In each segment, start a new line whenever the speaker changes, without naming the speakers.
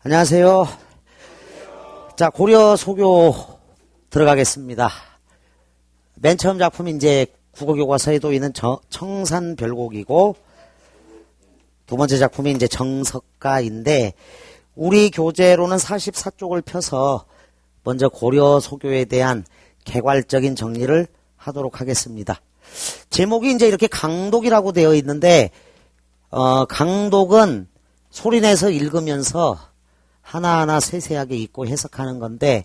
안녕하세요. 자, 고려 소교 들어가겠습니다. 맨 처음 작품이 이제 국어교과서에도 있는 청산별곡이고, 두 번째 작품이 이제 정석가인데, 우리 교재로는 44쪽을 펴서 먼저 고려 소교에 대한 개괄적인 정리를 하도록 하겠습니다. 제목이 이제 이렇게 강독이라고 되어 있는데, 강독은 소리내서 읽으면서 하나하나 세세하게 읽고 해석하는 건데,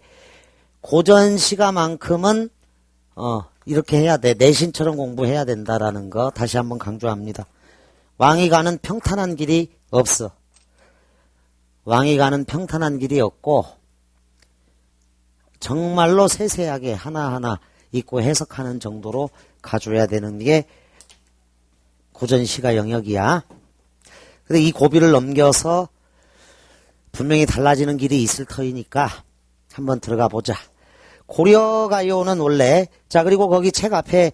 고전 시가만큼은 이렇게 해야 돼. 내신처럼 공부해야 된다라는 거 다시 한번 강조합니다. 왕이 가는 평탄한 길이 없어. 왕이 가는 평탄한 길이 없고, 정말로 세세하게 하나하나 읽고 해석하는 정도로 가져야 되는 게 고전 시가 영역이야. 근데 이 고비를 넘겨서 분명히 달라지는 길이 있을 터이니까 한번 들어가 보자. 고려가요는 원래, 자, 그리고 거기 책 앞에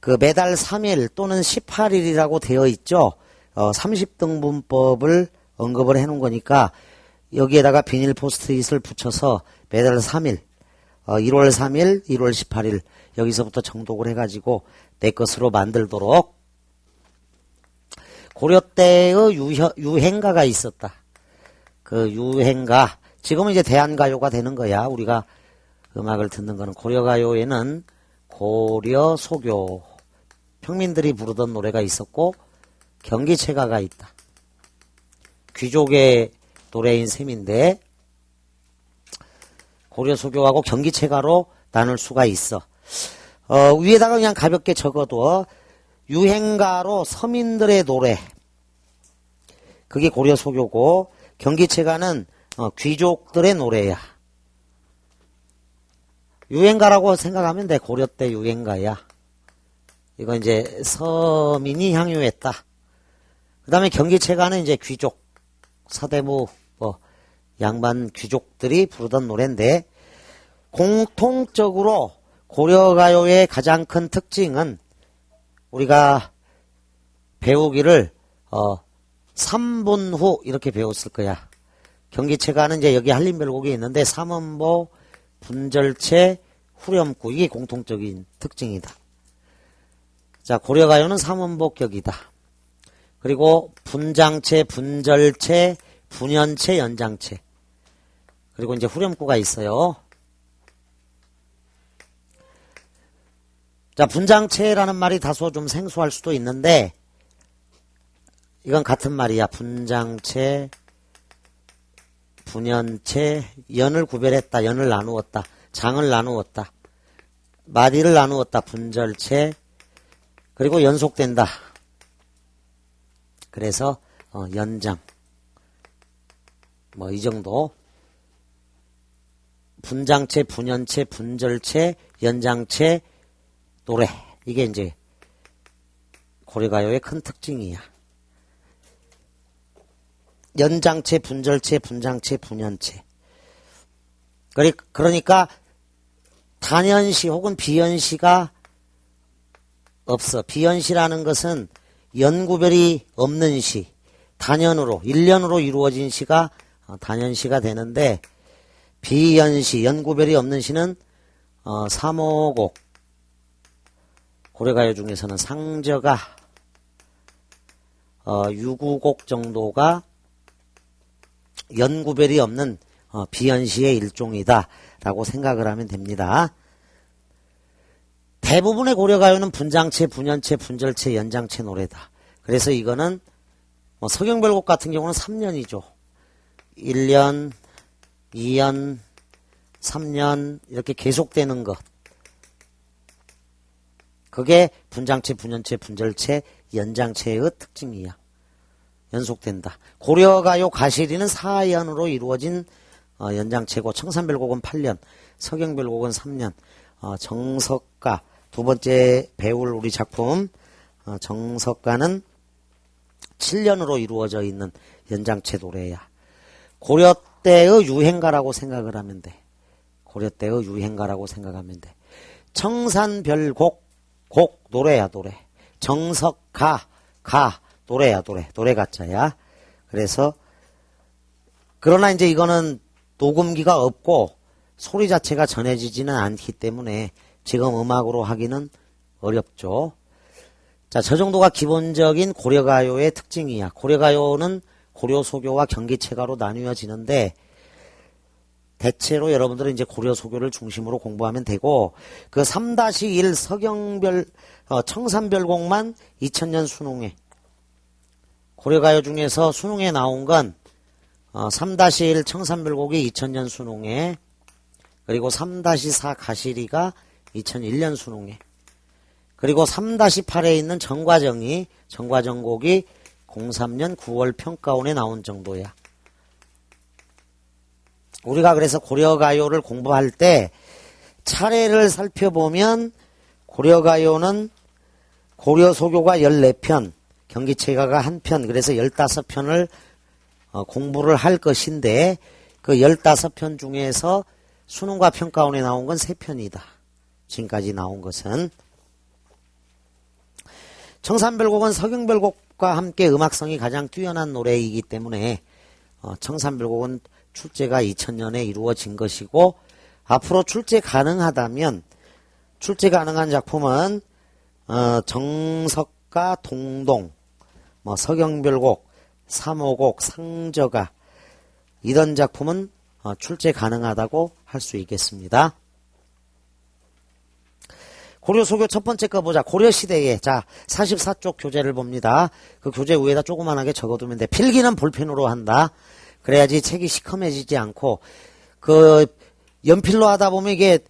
그 매달 3일 또는 18일이라고 되어 있죠. 30등분법을 언급을 해 놓은 거니까 여기에다가 비닐 포스트잇을 붙여서 매달 3일, 1월 3일, 1월 18일 여기서부터 정독을 해가지고 내 것으로 만들도록. 고려 때의 유행가가 있었다. 그 유행가, 지금은 이제 대한가요가 되는 거야. 우리가 음악을 듣는 거는. 고려가요에는 고려 소교, 평민들이 부르던 노래가 있었고, 경기체가가 있다. 귀족의 노래인 셈인데, 고려 소교하고 경기체가로 나눌 수가 있어. 위에다가 그냥 가볍게 적어도 유행가로 서민들의 노래, 그게 고려 소교고, 경기체가는 귀족들의 노래야. 유행가라고 생각하면 돼. 고려 때 유행가야. 이건 이제 서민이 향유했다. 그 다음에 경기체가는 이제 귀족, 서대무, 양반 귀족들이 부르던 노래인데, 공통적으로 고려가요의 가장 큰 특징은 우리가 배우기를 3분 후 이렇게 배웠을 거야. 경기체가는 이제 여기 한림별곡이 있는데 삼음보, 분절체, 후렴구, 이게 공통적인 특징이다. 자, 고려가요는 삼음보격이다. 그리고 분장체, 분절체, 분연체, 연장체, 그리고 이제 후렴구가 있어요. 자, 분장체라는 말이 다소 좀 생소할 수도 있는데 이건 같은 말이야. 분장체, 분연체, 연을 구별했다. 연을 나누었다. 장을 나누었다. 마디를 나누었다. 분절체, 그리고 연속된다. 그래서 연장, 이 정도. 분장체, 분연체, 분절체, 연장체, 노래, 이게 이제 고려가요의 큰 특징이야. 연장체, 분절체, 분장체, 분연체. 그러니까 단연시 혹은 비연시가 없어. 비연시라는 것은 연구별이 없는 시, 단연으로, 일련으로 이루어진 시가 단연시가 되는데, 비연시, 연구별이 없는 시는 3호곡, 고려가요 중에서는 상저가, 유구곡 정도가 연구별이 없는 비연시의 일종이다 라고 생각을 하면 됩니다. 대부분의 고려가요는 분장체, 분연체, 분절체, 연장체 노래다. 그래서 이거는 서경별곡 같은 경우는 3년이죠. 1년, 2년, 3년 이렇게 계속되는 것. 그게 분장체, 분연체, 분절체, 연장체의 특징이야. 연속된다. 고려가요 가시리는 4연으로 이루어진 연장체고, 청산별곡은 8년, 서경별곡은 3년, 정석가, 두 번째 배울 우리 작품 정석가는 7년으로 이루어져 있는 연장체 노래야. 고려 때의 유행가라고 생각을 하면 돼. 고려 때의 유행가라고 생각하면 돼. 청산별곡, 곡, 노래야, 노래. 정석가, 가, 노래야, 노래. 노래 가짜야. 그래서 그러나 이제 이거는 녹음기가 없고 소리 자체가 전해지지는 않기 때문에 지금 음악으로 하기는 어렵죠. 자, 저 정도가 기본적인 고려가요의 특징이야. 고려가요는 고려소교와 경기체가로 나뉘어지는데 대체로 여러분들은 이제 고려소교를 중심으로 공부하면 되고 그 3-1 서경별 청산별곡만 2000년 수능에 고려가요 중에서 수능에 나온 건 3-1 청산별곡이 2000년 수능에 그리고 3-4 가시리가 2001년 수능에 그리고 3-8에 있는 정과정곡이 03년 9월 평가원에 나온 정도야. 우리가 그래서 고려가요를 공부할 때 차례를 살펴보면 고려가요는 고려소교가 14편, 경기체가가 1편, 그래서 15편을 공부를 할 것인데 그 15편 중에서 수능과 평가원에 나온 건 3편이다. 지금까지 나온 것은. 청산별곡은 서경별곡과 함께 음악성이 가장 뛰어난 노래이기 때문에 청산별곡은 출제가 2000년에 이루어진 것이고 앞으로 출제 가능하다면 출제 가능한 작품은 정석가, 동동, 서경별곡, 삼오곡, 상저가 이런 작품은 출제 가능하다고 할 수 있겠습니다. 고려소교 첫 번째 거 보자. 고려시대에 자 44쪽 교재를 봅니다. 그 교재 위에다 조그만하게 적어두면 돼. 필기는 볼펜으로 한다. 그래야지 책이 시커매지지 않고 그 연필로 하다 보면 이게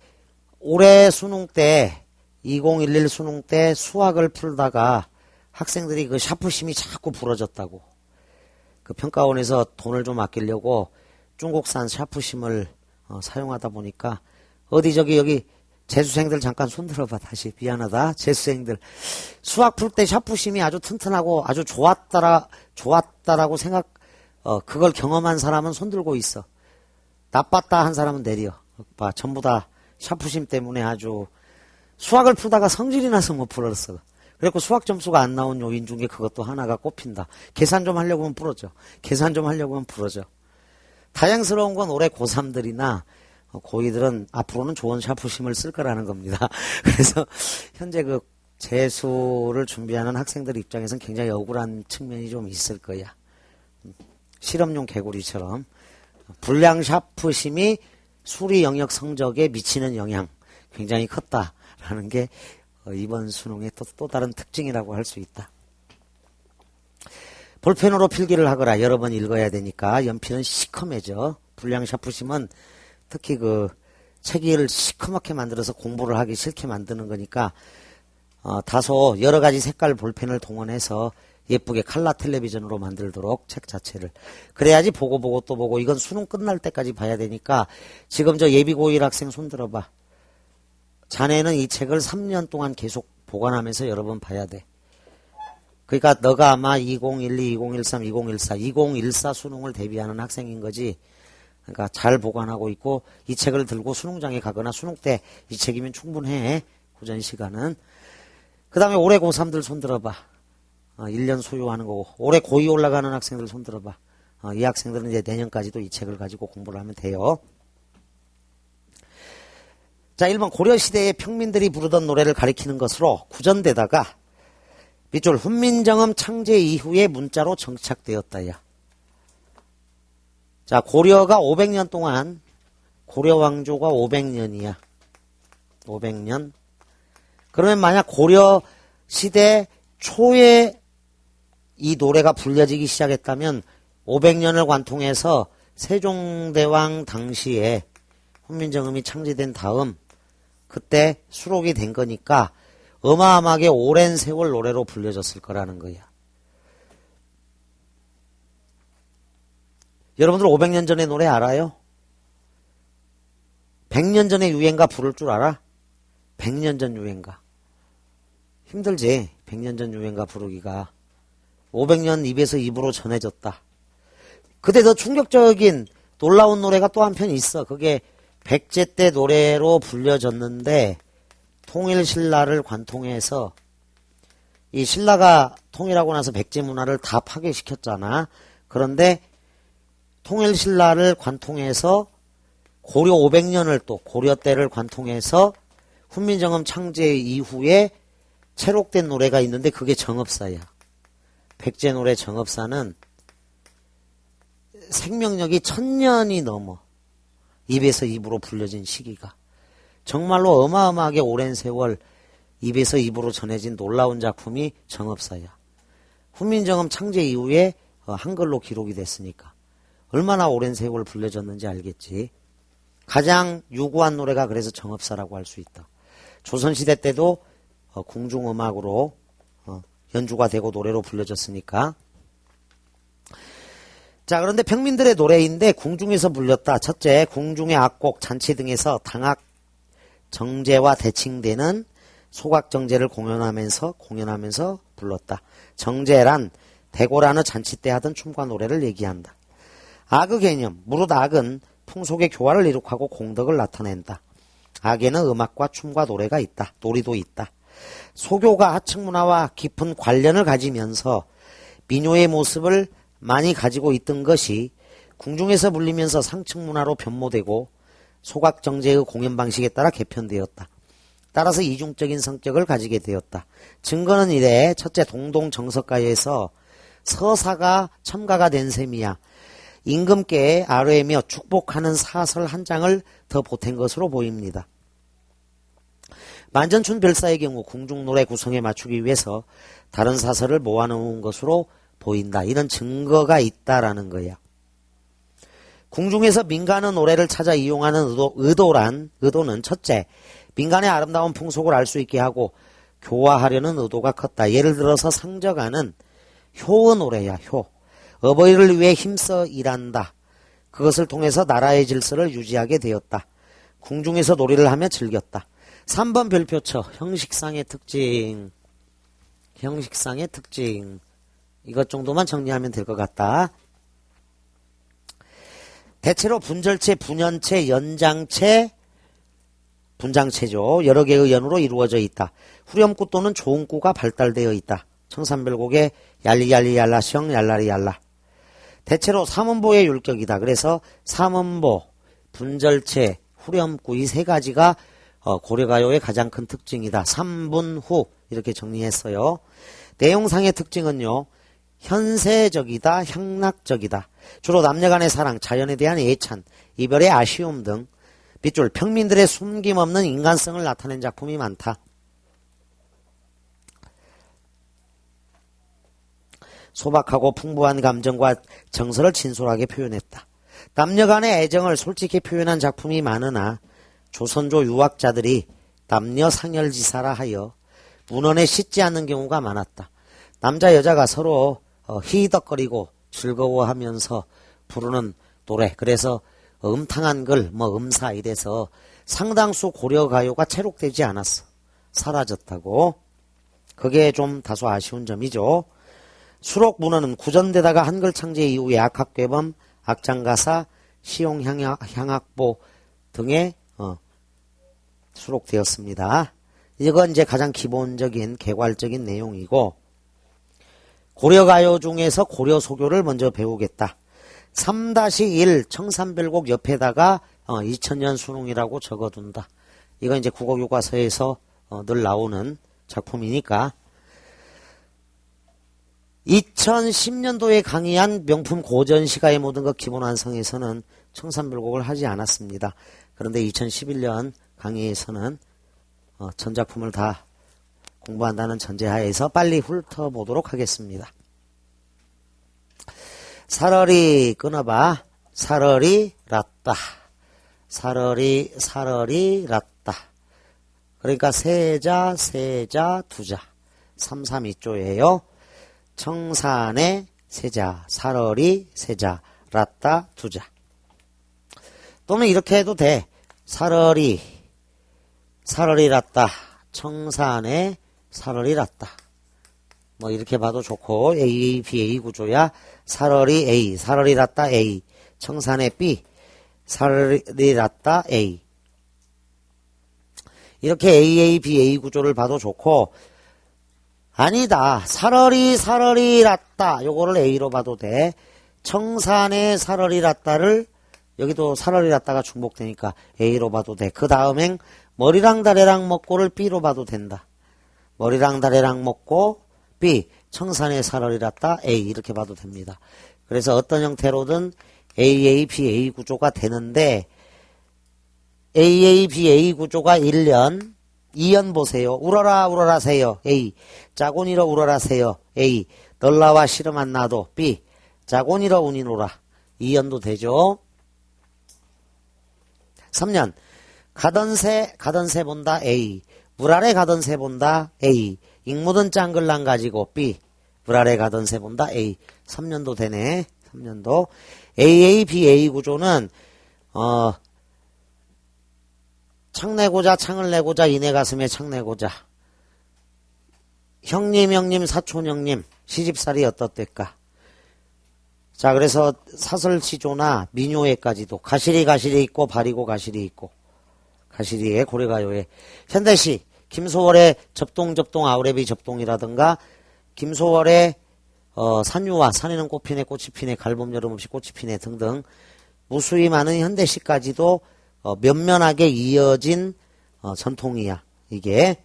올해 수능 때 2011 수능 때 수학을 풀다가 학생들이 그 샤프심이 자꾸 부러졌다고 그 평가원에서 돈을 좀 아끼려고 중국산 샤프심을 사용하다 보니까 어디 저기 여기 재수생들 잠깐 손들어봐. 다시 미안하다. 재수생들 수학 풀 때 샤프심이 아주 튼튼하고 아주 좋았다라고 생각 그걸 경험한 사람은 손들고 있어. 나빴다 한 사람은 내려. 봐, 전부 다 샤프심 때문에 아주 수학을 풀다가 성질이 나서 못 풀었어. 그래갖고 수학 점수가 안 나온 요인 중에 그것도 하나가 꼽힌다. 계산 좀 하려고 하면 부러져. 계산 좀 하려고 하면 부러져. 다양스러운 건 올해 고3들이나 고2들은 앞으로는 좋은 샤프심을 쓸 거라는 겁니다. 그래서 현재 그 재수를 준비하는 학생들 입장에서는 굉장히 억울한 측면이 좀 있을 거야. 실험용 개구리처럼 불량 샤프심이 수리 영역 성적에 미치는 영향 굉장히 컸다라는 게 이번 수능의 또 다른 특징이라고 할 수 있다. 볼펜으로 필기를 하거라. 여러 번 읽어야 되니까 연필은 시커매져. 불량 샤프심은 특히 그 책을 시커멓게 만들어서 공부를 하기 싫게 만드는 거니까 다소 여러 가지 색깔 볼펜을 동원해서 예쁘게 칼라 텔레비전으로 만들도록 책 자체를. 그래야지 보고 또 보고 이건 수능 끝날 때까지 봐야 되니까 지금 저 예비 고1 학생 손 들어봐. 자네는 이 책을 3년 동안 계속 보관하면서 여러 번 봐야 돼. 그러니까 너가 아마 2012, 2013, 2014, 2014 수능을 대비하는 학생인 거지. 그러니까 잘 보관하고 있고 이 책을 들고 수능장에 가거나 수능 때 이 책이면 충분해. 고전 시간은. 그 다음에 올해 고3들 손 들어봐. 1년 소요하는 거고 올해 고2 올라가는 학생들 손 들어봐. 이 학생들은 이제 내년까지도 이 책을 가지고 공부를 하면 돼요. 자, 1번 고려시대의 평민들이 부르던 노래를 가리키는 것으로 구전되다가 밑줄 훈민정음 창제 이후에 문자로 정착되었다야. 자, 고려가 500년 동안 고려 왕조가 500년이야. 500년. 그러면 만약 고려 시대 초에 이 노래가 불려지기 시작했다면 500년을 관통해서 세종대왕 당시에 훈민정음이 창제된 다음 그때 수록이 된 거니까 어마어마하게 오랜 세월 노래로 불려졌을 거라는 거야. 여러분들 500년 전의 노래 알아요? 100년 전의 유행가 부를 줄 알아? 100년 전 유행가. 힘들지? 100년 전 유행가 부르기가. 500년 입에서 입으로 전해졌다. 그때 더 충격적인 놀라운 노래가 또 한 편 있어. 그게 백제 때 노래로 불려졌는데 통일신라를 관통해서 이 신라가 통일하고 나서 백제 문화를 다 파괴시켰잖아. 그런데 통일신라를 관통해서 고려 500년을 또 고려 때를 관통해서 훈민정음 창제 이후에 채록된 노래가 있는데 그게 정업사야. 백제노래 정업사는 생명력이 1000년이 넘어 입에서 입으로 불려진 시기가 정말로 어마어마하게 오랜 세월 입에서 입으로 전해진 놀라운 작품이 정업사야. 훈민정음 창제 이후에 한글로 기록이 됐으니까 얼마나 오랜 세월 불려졌는지 알겠지. 가장 유구한 노래가 그래서 정업사라고 할 수 있다. 조선시대 때도 궁중음악으로 연주가 되고 노래로 불려졌으니까. 자, 그런데 평민들의 노래인데 궁중에서 불렸다. 첫째, 궁중의 악곡, 잔치 등에서 당악 정제와 대칭되는 소각정제를 공연하면서 불렀다. 정제란 대고라는 잔치 때 하던 춤과 노래를 얘기한다. 악의 개념, 무릇 악은 풍속의 교화를 이룩하고 공덕을 나타낸다. 악에는 음악과 춤과 노래가 있다. 놀이도 있다. 소교가 하층 문화와 깊은 관련을 가지면서 민요의 모습을 많이 가지고 있던 것이 궁중에서 불리면서 상층 문화로 변모되고 소각정제의 공연 방식에 따라 개편되었다. 따라서 이중적인 성격을 가지게 되었다. 증거는 이래. 첫째, 동동정석가에서 서사가 첨가가 된 셈이야. 임금께 아뢰며 축복하는 사설 한 장을 더 보탠 것으로 보입니다. 만전춘 별사의 경우 궁중노래 구성에 맞추기 위해서 다른 사설을 모아놓은 것으로 보인다. 이런 증거가 있다라는 거야. 궁중에서 민간의 노래를 찾아 이용하는 의도는 첫째, 민간의 아름다운 풍속을 알 수 있게 하고 교화하려는 의도가 컸다. 예를 들어서 상저가는 효의 노래야. 효. 어버이를 위해 힘써 일한다. 그것을 통해서 나라의 질서를 유지하게 되었다. 궁중에서 놀이를 하며 즐겼다. 3번 별표처 형식상의 특징. 형식상의 특징. 이것 정도만 정리하면 될 것 같다. 대체로 분절체, 분연체, 연장체, 분장체죠. 여러 개의 연으로 이루어져 있다. 후렴구 또는 조음구가 발달되어 있다. 청산별곡의 얄리얄리얄라시형 얄라리얄라. 대체로 삼음보의 율격이다. 그래서 삼음보, 분절체, 후렴구 이 세 가지가 고려가요의 가장 큰 특징이다. 삼분후 이렇게 정리했어요. 내용상의 특징은요. 현세적이다. 향락적이다. 주로 남녀간의 사랑, 자연에 대한 애찬, 이별의 아쉬움 등 밑줄 평민들의 숨김없는 인간성을 나타낸 작품이 많다. 소박하고 풍부한 감정과 정서를 진솔하게 표현했다. 남녀간의 애정을 솔직히 표현한 작품이 많으나 조선조 유학자들이 남녀 상열지사라 하여 문헌에 싣지 않는 경우가 많았다. 남자 여자가 서로 히덕거리고 즐거워하면서 부르는 노래, 그래서 음탕한 글, 음사 이래서 상당수 고려가요가 채록되지 않았어. 사라졌다고. 그게 좀 다소 아쉬운 점이죠. 수록 문헌은 구전되다가 한글 창제 이후에 악학괴범, 악장가사, 시용향악보 등에 수록되었습니다. 이건 이제 가장 기본적인 개괄적인 내용이고, 고려가요 중에서 고려소교를 먼저 배우겠다. 3-1 청산별곡 옆에다가 2000년 수능이라고 적어둔다. 이건 이제 국어교과서에서 늘 나오는 작품이니까. 2010년도에 강의한 명품 고전시가의 모든 것 기본완성에서는 청산별곡을 하지 않았습니다. 그런데 2011년 강의에서는 전작품을 다 공부한다는 전제하에서 빨리 훑어보도록 하겠습니다. 사러리 끊어봐. 사러리 랐다. 사러리 랐다. 그러니까 세자 두자 332조예요. 청산의 세자, 사러리 세자, 랐다 두자. 또는 이렇게 해도 돼. 사러리 랐다. 청산의 사러리 랐다. 이렇게 봐도 좋고, A, B, A 구조야. 사러리 A, 사러리 랐다 A, 청산의 B, 사러리 랐다 A. 이렇게 A, B, A 구조를 봐도 좋고, 아니다. 사러리 랐다. 요거를 A로 봐도 돼. 청산의 살얼이랐다를 여기도 살얼이랐다가 중복되니까 A로 봐도 돼. 그 다음엔 머리랑 다리랑 먹고를 B로 봐도 된다. 머리랑 다리랑 먹고 B 청산의 살얼이랐다 A 이렇게 봐도 됩니다. 그래서 어떤 형태로든 AA, BA 구조가 되는데 AA, BA 구조가 1년 2연 보세요. 울어라 울어라 세요 A 짜고니러 울어라 세요 A 널라와 싫음 안 나도 B 짜고니러 운이노라 2연도 되죠. 3년 가던 새 본다 A 물 아래 가던 새 본다 A 익묻은 짱글랑 가지고 B 물 아래 가던 새 본다 A 3년도 되네. 3년도 AA, BA 구조는 창 내고자 창을 내고자 이내 가슴에 창 내고자 형님 사촌 형님 시집살이 어떻댔까. 자 그래서 사설시조나 민요에까지도 가시리 있고 바리고 가시리 있고 가시리에 고래가요에 현대시 김소월의 접동 아우레비 접동이라든가 김소월의 산유화 산에는 꽃 피네 꽃이 피네 갈봄 여름 없이 꽃이 피네 등등 무수히 많은 현대시까지도 면면하게 이어진 전통이야 이게.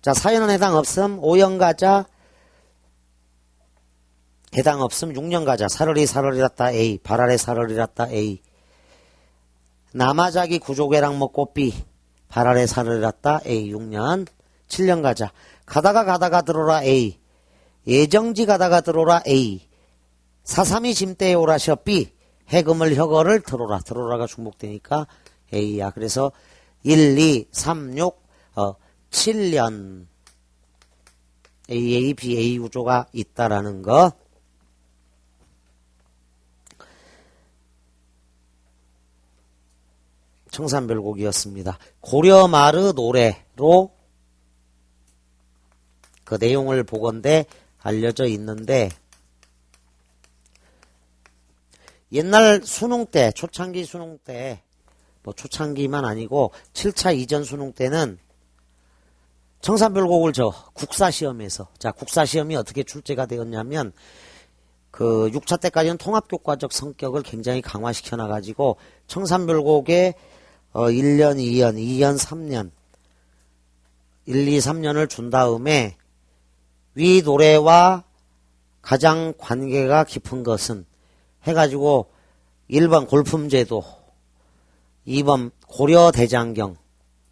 자 사연은 해당 없음 5연 가자 해당 없음 6년 가자 살얼이랐다 A 발 아래 살얼이랐다 A 남아자기 구조개랑 먹고 B 발 아래 살얼이랐다 A 6년 7년 가자 가다가 들어라 A 예정지 가다가 들어라 A 사삼이 짐대에 오라셔 B 해금을 혀거를 들어라가 중복되니까 A야. 그래서 1, 2, 3, 6 7년 AA, BA 구조가 있다라는 거. 청산별곡이었습니다. 고려마르 노래로 그 내용을 보건대 알려져 있는데 옛날 수능 때 초창기 수능 때 뭐 초창기만 아니고 7차 이전 수능 때는 청산별곡을 국사시험에서 자 국사시험이 어떻게 출제가 되었냐면 그 6차 때까지는 통합교과적 성격을 굉장히 강화시켜 놔가지고 청산별곡에 1년, 2년, 3년 1, 2, 3년을 준 다음에 위 노래와 가장 관계가 깊은 것은 해가지고 1번 골품제도 2번 고려대장경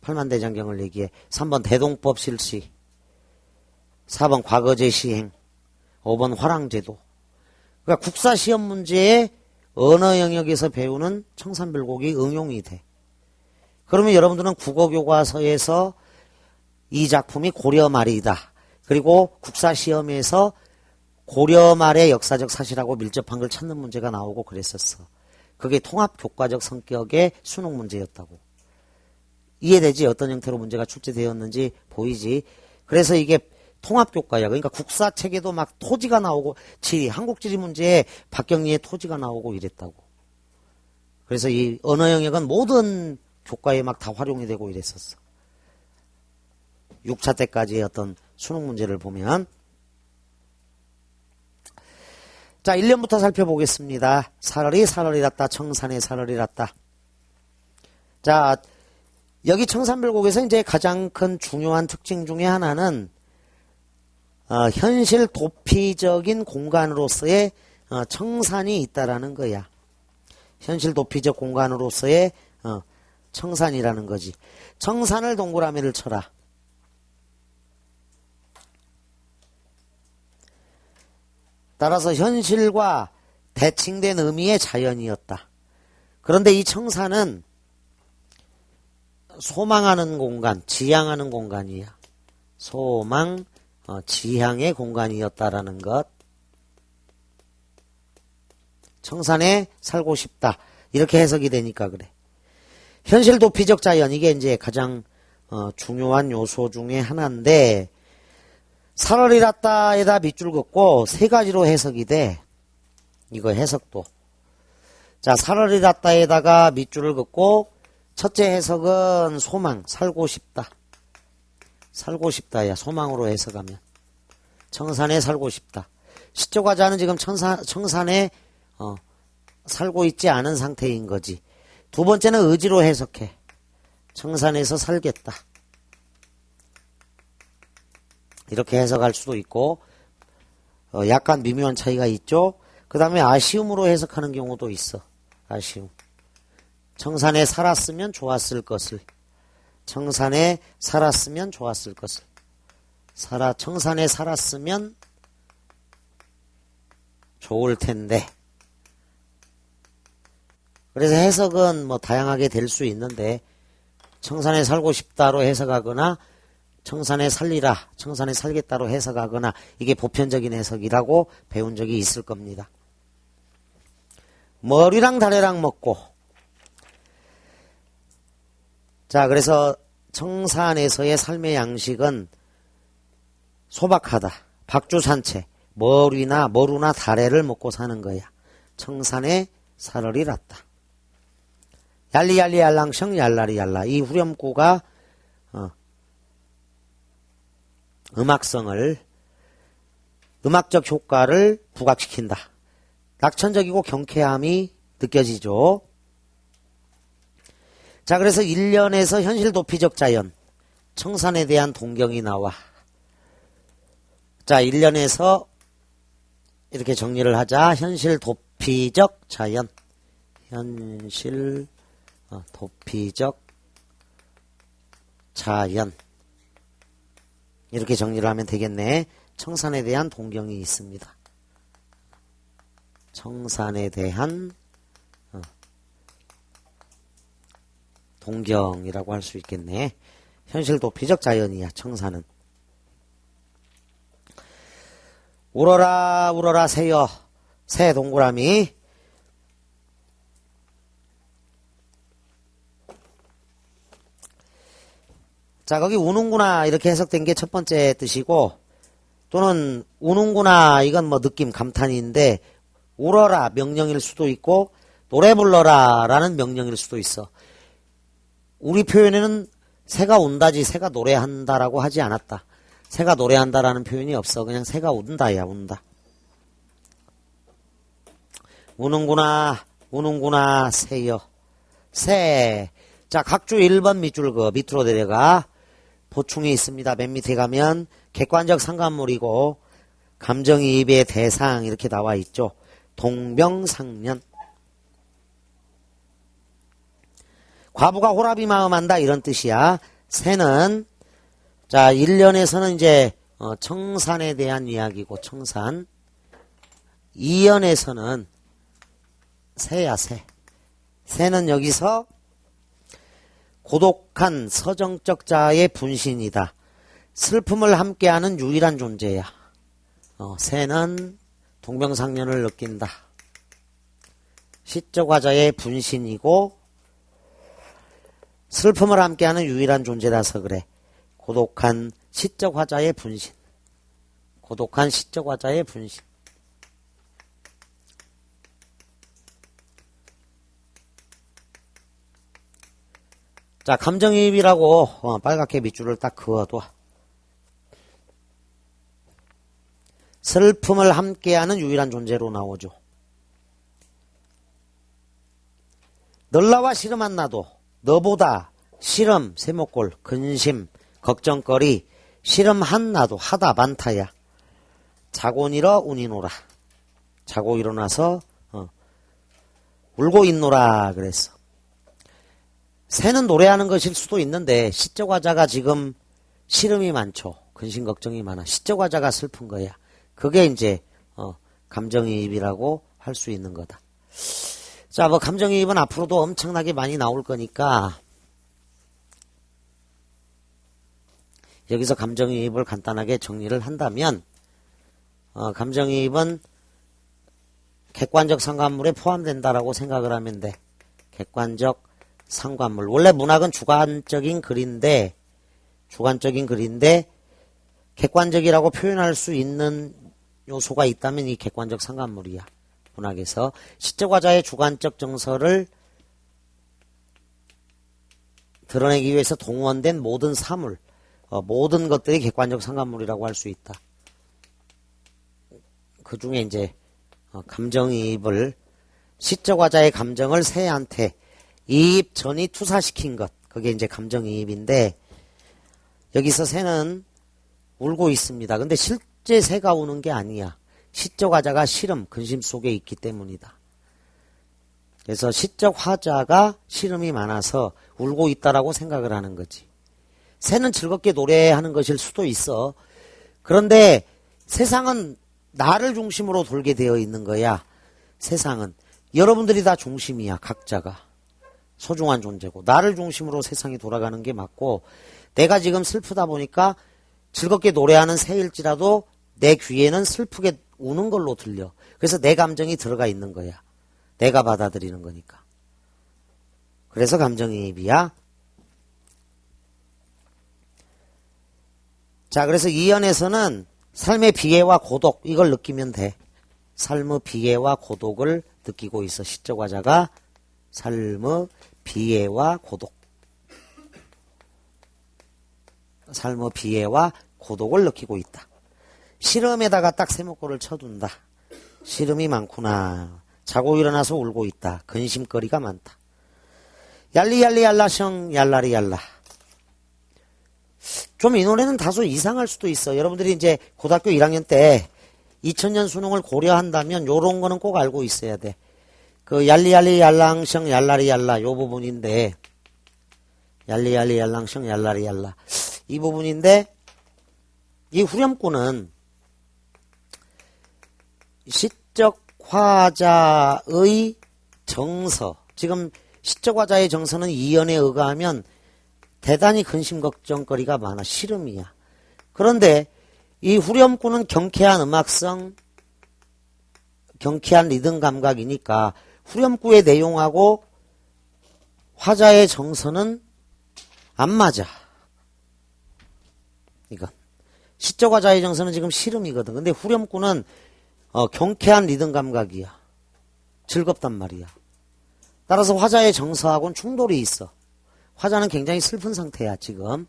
8만대장경을 얘기해 3번 대동법 실시 4번 과거제 시행 5번 화랑제도. 그러니까 국사시험 문제에 언어 영역에서 배우는 청산별곡이 응용이 돼. 그러면 여러분들은 국어교과서에서 이 작품이 고려말이다. 그리고 국사시험에서 고려말의 역사적 사실하고 밀접한 걸 찾는 문제가 나오고 그랬었어. 그게 통합교과적 성격의 수능 문제였다고. 이해되지? 어떤 형태로 문제가 출제되었는지 보이지? 그래서 이게 통합교과야. 그러니까 국사책에도 막 토지가 나오고 지리, 한국지리 문제에 박경리의 토지가 나오고 이랬다고. 그래서 이 언어 영역은 모든 교과에 막 다 활용이 되고 이랬었어. 6차 때까지의 어떤 수능 문제를 보면. 자, 1년부터 살펴보겠습니다. 살얼이랐다. 청산의 살얼이랐다. 자, 여기 청산별곡에서 이제 가장 큰 중요한 특징 중에 하나는 현실 도피적인 공간으로서의 청산이 있다라는 거야. 현실 도피적 공간으로서의 청산이라는 거지. 청산을 동그라미를 쳐라. 따라서 현실과 대칭된 의미의 자연이었다. 그런데 이 청산은 소망하는 공간, 지향하는 공간이야. 소망, 지향의 공간이었다라는 것. 청산에 살고 싶다. 이렇게 해석이 되니까 그래. 현실 도피적 자연, 이게 이제 가장 중요한 요소 중에 하나인데, 살얼이랐다에다 밑줄 긋고 세 가지로 해석이 돼. 이거 해석도. 자, 살얼이랐다에다가 밑줄을 긋고 첫째 해석은 소망, 살고 싶다. 살고 싶다야, 소망으로 해석하면. 청산에 살고 싶다. 시적화자는 지금 청산에 살고 있지 않은 상태인 거지. 두 번째는 의지로 해석해. 청산에서 살겠다. 이렇게 해석할 수도 있고 약간 미묘한 차이가 있죠. 그 다음에 아쉬움으로 해석하는 경우도 있어. 아쉬움. 청산에 살았으면 좋았을 것을. 청산에 살았으면 좋았을 것을. 청산에 살았으면 좋을 텐데. 그래서 해석은 뭐 다양하게 될 수 있는데 청산에 살고 싶다로 해석하거나 청산에 살리라, 청산에 살겠다로 해석하거나 이게 보편적인 해석이라고 배운 적이 있을 겁니다. 머리랑 다래랑 먹고. 자, 그래서 청산에서의 삶의 양식은 소박하다. 박주산채, 머루나 다래를 먹고 사는 거야. 청산에 살을 잃었다. 얄리얄리 얄랑청 얄라리 얄라. 이 후렴구가 음악적 효과를 부각시킨다. 낙천적이고 경쾌함이 느껴지죠. 자, 그래서 1년에서 현실 도피적 자연, 청산에 대한 동경이 나와. 자, 1년에서 이렇게 정리를 하자. 현실 도피적 자연, 현실 도피적 자연, 이렇게 정리를 하면 되겠네. 청산에 대한 동경이 있습니다. 청산에 대한 동경이라고 할 수 있겠네. 현실 도피적 자연이야, 청산은. 울어라 울어라 새여, 새 동그라미. 자, 거기 우는구나 이렇게 해석된 게 첫 번째 뜻이고, 또는 우는구나 이건 뭐 느낌 감탄인데, 울어라 명령일 수도 있고 노래 불러라 라는 명령일 수도 있어. 우리 표현에는 새가 운다지 새가 노래한다라고 하지 않았다. 새가 노래한다라는 표현이 없어. 그냥 새가 운다야, 운다. 우는구나 우는구나 새여, 새. 자, 각주 1번 밑줄 밑으로 내려가. 보충이 있습니다. 맨 밑에 가면 객관적 상관물이고 감정이입의 대상 이렇게 나와 있죠. 동병상련. 과부가 호랍이 마음한다 이런 뜻이야. 새는 자 1년에서는 이제 청산에 대한 이야기고 청산. 2년에서는 새야, 새. 새는 여기서 고독한 서정적 자의 분신이다. 슬픔을 함께하는 유일한 존재야. 새는 동병상련을 느낀다. 시적화자의 분신이고 슬픔을 함께하는 유일한 존재라서 그래. 고독한 시적화자의 분신. 고독한 시적화자의 분신. 자, 감정이입이라고 빨갛게 밑줄을 딱 그어둬. 슬픔을 함께하는 유일한 존재로 나오죠. 널 나와 씨름한 나도 너보다 씨름, 세목골, 근심, 걱정거리, 씨름한 나도 하다 많다야. 자고 일어 운이노라. 자고 일어나서 울고 있노라 그랬어. 새는 노래하는 것일 수도 있는데 시적화자가 지금 씨름이 많죠. 근심 걱정이 많아. 시적화자가 슬픈 거야. 그게 이제 감정이입이라고 할 수 있는 거다. 자, 뭐 감정이입은 앞으로도 엄청나게 많이 나올 거니까 여기서 감정이입을 간단하게 정리를 한다면 감정이입은 객관적 상관물에 포함된다라고 생각을 하면 돼. 객관적 상관물. 원래 문학은 주관적인 글인데 객관적이라고 표현할 수 있는 요소가 있다면 이 객관적 상관물이야. 문학에서 시적화자의 주관적 정서를 드러내기 위해서 동원된 모든 사물, 모든 것들이 객관적 상관물이라고 할 수 있다. 그 중에 이제 감정이입을 시적 화자의 감정을 새한테 이입 전이 투사시킨 것, 그게 이제 감정이입인데 여기서 새는 울고 있습니다. 근데 실제 새가 우는 게 아니야. 시적 화자가 시름, 근심 속에 있기 때문이다. 그래서 시적 화자가 시름이 많아서 울고 있다라고 생각을 하는 거지. 새는 즐겁게 노래하는 것일 수도 있어. 그런데 세상은 나를 중심으로 돌게 되어 있는 거야. 세상은. 여러분들이 다 중심이야. 각자가. 소중한 존재고. 나를 중심으로 세상이 돌아가는 게 맞고, 내가 지금 슬프다 보니까 즐겁게 노래하는 새일지라도 내 귀에는 슬프게 우는 걸로 들려. 그래서 내 감정이 들어가 있는 거야. 내가 받아들이는 거니까. 그래서 감정이입이야. 자, 그래서 이 연에서는 삶의 비애와 고독, 이걸 느끼면 돼. 삶의 비애와 고독을 느끼고 있어. 시적 화자가 삶의 비애와 고독. 삶의 비애와 고독을 느끼고 있다. 시름에다가 딱 세목골을 쳐둔다. 시름이 많구나. 자고 일어나서 울고 있다. 근심거리가 많다. 얄리얄리 얄라셩 얄라리 얄라. 좀 이 노래는 다소 이상할 수도 있어. 여러분들이 이제 고등학교 1학년 때 2000년 수능을 고려한다면 요런 거는 꼭 알고 있어야 돼. 그 얄리얄리 얄랑셩 얄라리 얄라 요 부분인데 얄리얄리 얄랑셩 얄라리 얄라 이 부분인데 이 후렴구는 시적 화자의 정서, 지금 시적 화자의 정서는 이연에 의거하면 대단히 근심 걱정거리가 많아. 시름이야. 그런데 이 후렴구는 경쾌한 음악성, 경쾌한 리듬 감각이니까 후렴구의 내용하고 화자의 정서는 안 맞아. 이건 시적 화자의 정서는 지금 시름이거든. 근데 후렴구는 경쾌한 리듬 감각이야. 즐겁단 말이야. 따라서 화자의 정서하고는 충돌이 있어. 화자는 굉장히 슬픈 상태야 지금.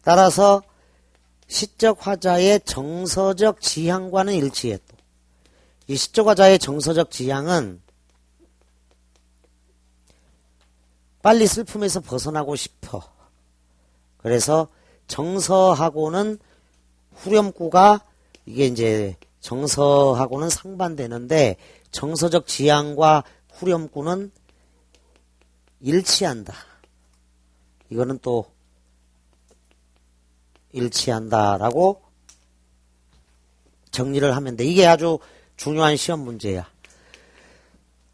따라서 시적 화자의 정서적 지향과는 일치해. 또 이 시적 화자의 정서적 지향은 빨리 슬픔에서 벗어나고 싶어. 그래서 정서하고는 후렴구가 이게 이제 정서하고는 상반되는데 정서적 지향과 후렴구는 일치한다. 이거는 또 일치한다라고 정리를 하면 돼. 이게 아주 중요한 시험 문제야.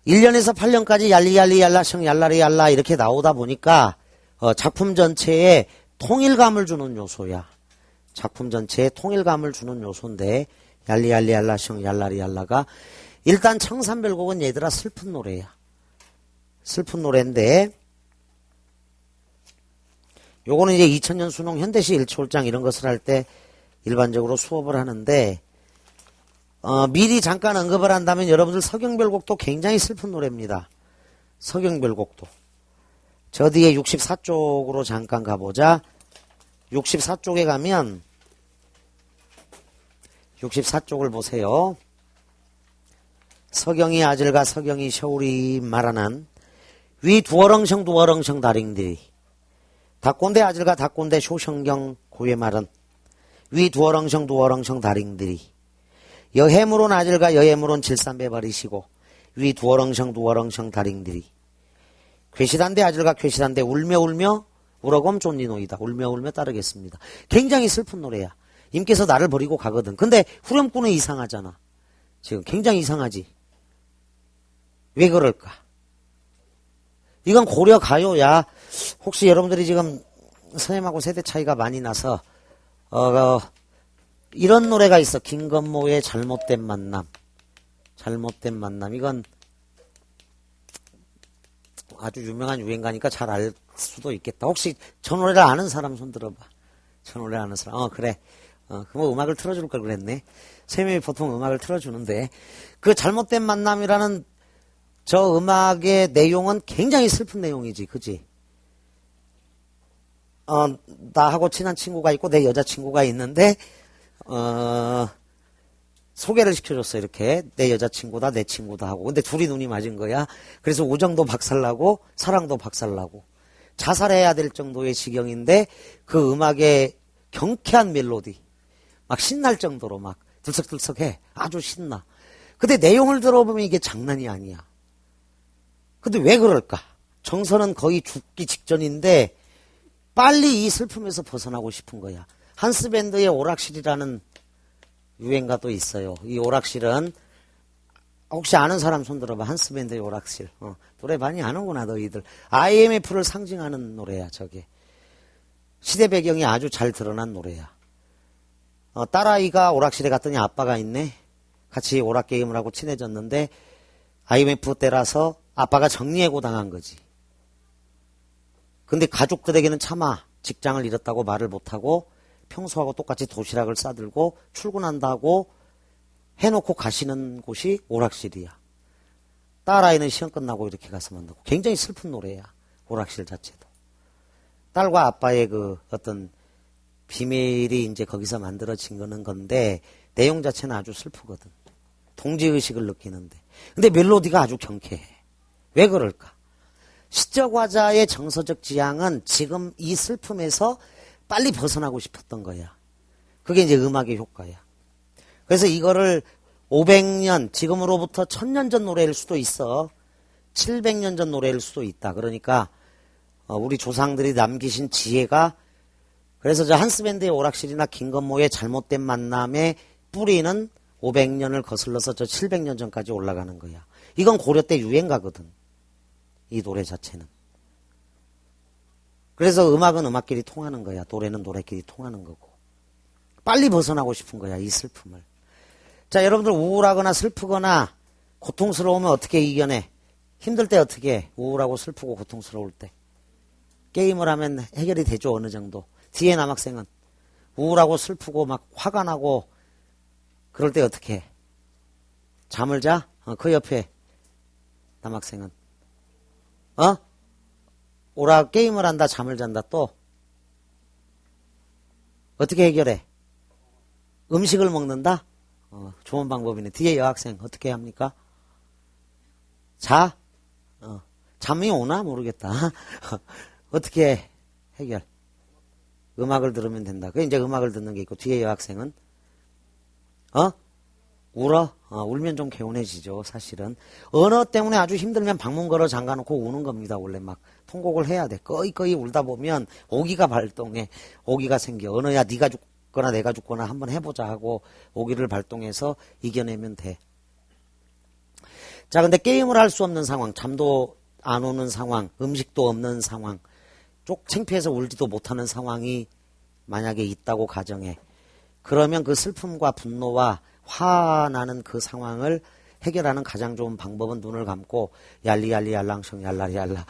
1년에서 8년까지 얄리얄리 얄라셩 얄라리 얄라 이렇게 나오다 보니까 작품 전체에 통일감을 주는 요소야. 작품 전체에 통일감을 주는 요소인데 얄리얄리 얄라셩 얄라리 얄라가 일단 청산별곡은 얘들아 슬픈 노래야. 슬픈 노래인데 요거는 이제 2000년 수능 현대시 일치홀장 이런 것을 할 때 일반적으로 수업을 하는데 미리 잠깐 언급을 한다면 여러분들 서경별곡도 굉장히 슬픈 노래입니다. 서경별곡도. 저 뒤에 64쪽으로 잠깐 가보자. 64쪽에 가면 64쪽을 보세요. 서경이 아들과 서경이 셔울이 말하는 위 두어렁성 두어렁성 다링들이 닭꼰대 아들과 닭꼰대 쇼성경 고의 말은 위 두어렁성 두어렁성 다링들이 여해물온 아들과 여해물온 질산배 버리시고 위 두어렁성 두어렁성 다링들이 괴시단대 아들과 괴시단대 울며 울며 우러검 쫀니노이다. 울며 울며 따르겠습니다. 굉장히 슬픈 노래야. 임께서 나를 버리고 가거든. 근데 후렴구는 이상하잖아. 지금 굉장히 이상하지. 왜 그럴까? 이건 고려 가요야. 혹시 여러분들이 지금 선생님하고 세대 차이가 많이 나서 이런 노래가 있어. 김건모의 잘못된 만남. 잘못된 만남. 이건 아주 유명한 유행가니까 잘 알 수도 있겠다. 혹시 저 노래를 아는 사람 손 들어봐. 저 노래 아는 사람. 그래. 그럼 음악을 틀어줄 걸 그랬네. 선생님이 보통 음악을 틀어주는데 그 잘못된 만남이라는 저 음악의 내용은 굉장히 슬픈 내용이지. 그지? 나하고 친한 친구가 있고 내 여자친구가 있는데 소개를 시켜줬어. 이렇게 내 여자친구다 내 친구다 하고. 근데 둘이 눈이 맞은 거야. 그래서 우정도 박살나고 사랑도 박살나고 자살해야 될 정도의 지경인데 그 음악의 경쾌한 멜로디 막 신날 정도로 막 들썩들썩해. 아주 신나. 근데 내용을 들어보면 이게 장난이 아니야. 근데 왜 그럴까? 정서는 거의 죽기 직전인데 빨리 이 슬픔에서 벗어나고 싶은 거야. 한스밴드의 오락실이라는 유행가도 있어요. 이 오락실은 혹시 아는 사람 손 들어봐. 한스밴드의 오락실. 노래 많이 아는구나 너희들. IMF를 상징하는 노래야 저게. 시대 배경이 아주 잘 드러난 노래야. 딸아이가 오락실에 갔더니 아빠가 있네. 같이 오락게임을 하고 친해졌는데 IMF 때라서 아빠가 정리해고 당한 거지. 근데 가족들에게는 차마 직장을 잃었다고 말을 못하고 평소하고 똑같이 도시락을 싸들고 출근한다고 해놓고 가시는 곳이 오락실이야. 딸아이는 시험 끝나고 이렇게 가서 만나고. 굉장히 슬픈 노래야. 오락실 자체도. 딸과 아빠의 그 어떤 비밀이 이제 거기서 만들어진 거는 건데 내용 자체는 아주 슬프거든. 동지의식을 느끼는데. 근데 멜로디가 아주 경쾌해. 왜 그럴까? 시적화자의 정서적 지향은 지금 이 슬픔에서 빨리 벗어나고 싶었던 거야. 그게 이제 음악의 효과야. 그래서 이거를 500년, 지금으로부터 1000년 전 노래일 수도 있어. 700년 전 노래일 수도 있다. 그러니까 우리 조상들이 남기신 지혜가 그래서 저 한스밴드의 오락실이나 김건모의 잘못된 만남의 뿌리는 500년을 거슬러서 저 700년 전까지 올라가는 거야. 이건 고려 때 유행가거든. 이 노래 자체는. 그래서 음악은 음악끼리 통하는 거야. 노래는 노래끼리 통하는 거고. 빨리 벗어나고 싶은 거야. 이 슬픔을. 자, 여러분들 우울하거나 슬프거나 고통스러우면 어떻게 이겨내? 힘들 때 어떻게 해? 우울하고 슬프고 고통스러울 때. 게임을 하면 해결이 되죠. 어느 정도. 뒤에 남학생은 우울하고 슬프고 막 화가 나고 그럴 때 어떻게 해? 잠을 자? 그 옆에 남학생은 오락 게임을 한다 잠을 잔다 또 어떻게 해결해? 음식을 먹는다? 좋은 방법이네. 뒤에 여학생 어떻게 합니까? 자? 잠이 오나 모르겠다. 어떻게 해결? 음악을 들으면 된다. 그 이제 음악을 듣는 게 있고 뒤에 여학생은 울어? 울면 좀 개운해지죠, 사실은. 언어 때문에 아주 힘들면 방문 걸어 잠가놓고 우는 겁니다, 원래 막. 통곡을 해야 돼. 꺼이꺼이 울다 보면 오기가 발동해. 오기가 생겨. 언어야 네가 죽거나 내가 죽거나 한번 해보자 하고 오기를 발동해서 이겨내면 돼. 자, 근데 게임을 할 수 없는 상황, 잠도 안 오는 상황, 음식도 없는 상황, 쪽 창피해서 울지도 못하는 상황이 만약에 있다고 가정해. 그러면 그 슬픔과 분노와 화나는 그 상황을 해결하는 가장 좋은 방법은 눈을 감고 얄리얄리 얄랑성 얄라리얄라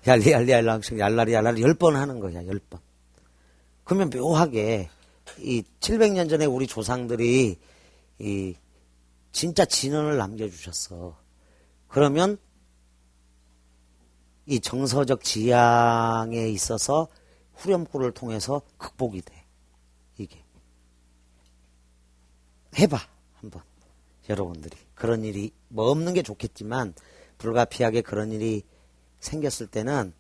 얄리얄리 얄랑성 얄라리얄라를 10번 하는 거야. 10번. 그러면 묘하게 이 700년 전에 우리 조상들이 이 진짜 진언을 남겨주셨어. 그러면 이 정서적 지향에 있어서 후렴구를 통해서 극복이 돼. 이게. 해봐. 한번. 여러분들이. 그런 일이 뭐 없는 게 좋겠지만 불가피하게 그런 일이 생겼을 때는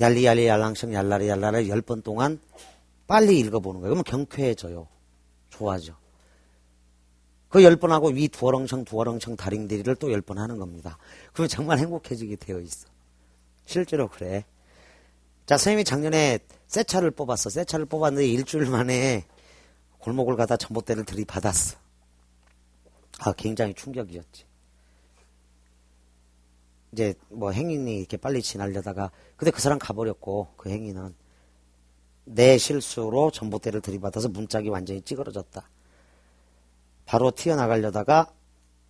얄리얄리 얄랑성 얄라리 얄라를 10번 동안 빨리 읽어보는 거예요. 그러면 경쾌해져요. 좋아져. 그 10번 하고 위 두어렁청 두어렁청 다링들이를 또 10번 하는 겁니다. 그러면 정말 행복해지게 되어 있어. 실제로 그래. 자, 선생님이 작년에 새 차를 뽑았어. 새 차를 뽑았는데 일주일 만에 골목을 가다 전봇대를 들이받았어. 굉장히 충격이었지. 이제 뭐 행인이 이렇게 빨리 지나려다가 근데 그 사람 가버렸고 그 행인은 내 실수로 전봇대를 들이받아서 문짝이 완전히 찌그러졌다. 바로 튀어나가려다가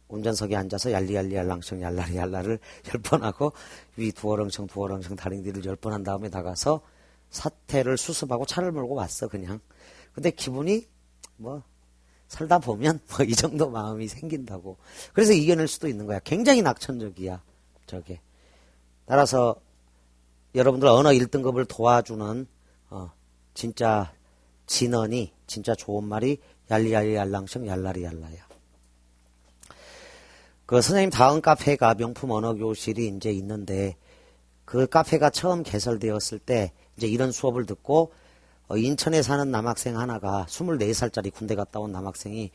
운전석에 앉아서 얄리얄리 얄랑청 얄라리 얄라를 10번 하고 위 두어렁청 두어렁청 다링디를 10번 한 다음에 나가서 사태를 수습하고 차를 몰고 왔어 그냥. 근데 기분이 뭐 살다 보면 뭐 이 정도 마음이 생긴다고. 그래서 이겨낼 수도 있는 거야. 굉장히 낙천적이야 저게. 따라서 여러분들 언어 1등급을 도와주는 진짜 진언이 진짜 좋은 말이 얄리얄리 얄랑청 얄라리 얄라야. 그 선생님 다음 카페가 명품 언어교실이 이제 있는데 그 카페가 처음 개설되었을 때 이제 이런 수업을 듣고 인천에 사는 남학생 하나가 24살짜리 군대 갔다 온 남학생이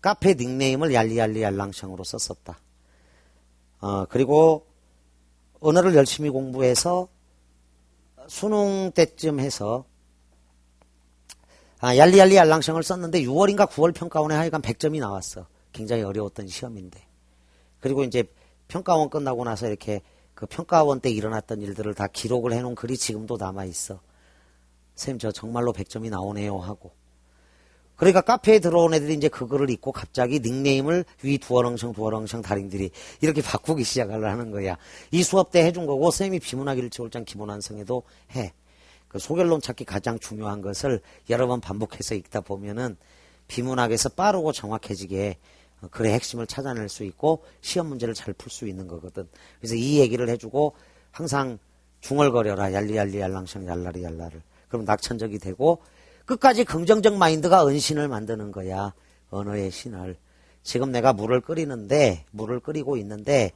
카페 닉네임을 얄리얄리얄랑샹으로 썼었다. 그리고 언어를 열심히 공부해서 수능 때쯤 해서 얄리얄리얄랑샹을 썼는데 6월인가 9월 평가원에 하여간 100점이 나왔어. 굉장히 어려웠던 시험인데. 그리고 이제 평가원 끝나고 나서 이렇게 그 평가원 때 일어났던 일들을 다 기록을 해놓은 글이 지금도 남아있어. 선생님 저 정말로 100점이 나오네요 하고. 그러니까 카페에 들어온 애들이 이제 그 글을 읽고 갑자기 닉네임을 위 두어렁샹 달인들이 이렇게 바꾸기 시작을 하는 거야. 이 수업 때 해준 거고 선생님이 비문학 일치월장 기본완성에도 해. 그 소결론 찾기 가장 중요한 것을 여러 번 반복해서 읽다 보면은 비문학에서 빠르고 정확해지게 글의 핵심을 찾아낼 수 있고 시험 문제를 잘 풀 수 있는 거거든. 그래서 이 얘기를 해주고 항상 중얼거려라. 얄리얄리얄랑샹 얄라리얄라를. 그럼 낙천적이 되고 끝까지 긍정적 마인드가 은신을 만드는 거야. 언어의 신을. 지금 내가 물을 끓이고 있는데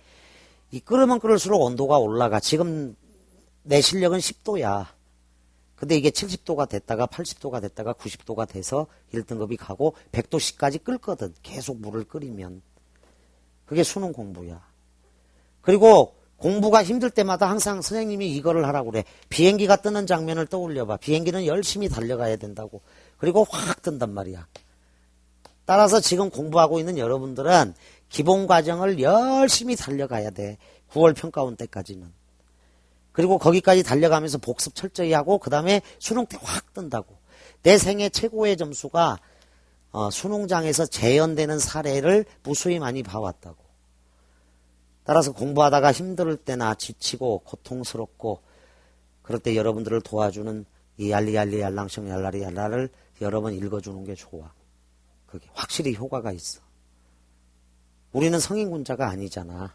이 끓으면 끓을수록 온도가 올라가. 지금 내 실력은 10도야. 근데 이게 70도가 됐다가 80도가 됐다가 90도가 돼서 1등급이 가고 100도씨까지 끓거든. 계속 물을 끓이면. 그게 수능 공부야. 그리고 공부가 힘들 때마다 항상 선생님이 이거를 하라고 그래. 비행기가 뜨는 장면을 떠올려봐. 비행기는 열심히 달려가야 된다고. 그리고 확 뜬단 말이야. 따라서 지금 공부하고 있는 여러분들은 기본 과정을 열심히 달려가야 돼. 9월 평가원 때까지는. 그리고 거기까지 달려가면서 복습 철저히 하고 그 다음에 수능 때 확 뜬다고. 내 생애 최고의 점수가 수능장에서 재연되는 사례를 무수히 많이 봐왔다고. 따라서 공부하다가 힘들 때나 지치고 고통스럽고 그럴 때 여러분들을 도와주는 이 얄리얄리얄랑샹 얄라리얄라를 여러 번 읽어주는 게 좋아. 그게 확실히 효과가 있어. 우리는 성인군자가 아니잖아.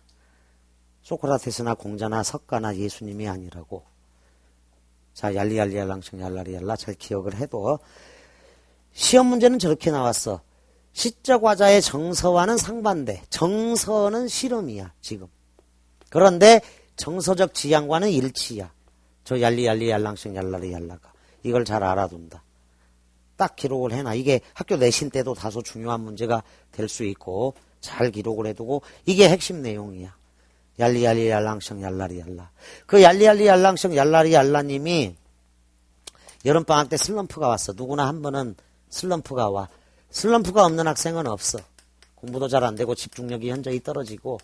소크라테스나 공자나 석가나 예수님이 아니라고. 자, 얄리얄리얄랑샹 얄라리얄라 잘 기억을 해도 시험 문제는 저렇게 나왔어. 시적 화자의 정서와는 상반돼. 정서는 실험이야 지금. 그런데 정서적 지향과는 일치야. 저 얄리얄리얄랑샹 얄라리얄라가. 이걸 잘 알아둔다. 딱 기록을 해놔. 이게 학교 내신 때도 다소 중요한 문제가 될 수 있고 잘 기록을 해두고 이게 핵심 내용이야. 얄리얄리얄랑샹 얄라리얄라. 그 얄리얄리얄랑샹 얄라리얄라님이 여름방학 때 슬럼프가 왔어. 누구나 한 번은 슬럼프가 와. 슬럼프가 없는 학생은 없어. 공부도 잘 안 되고 집중력이 현저히 떨어지고.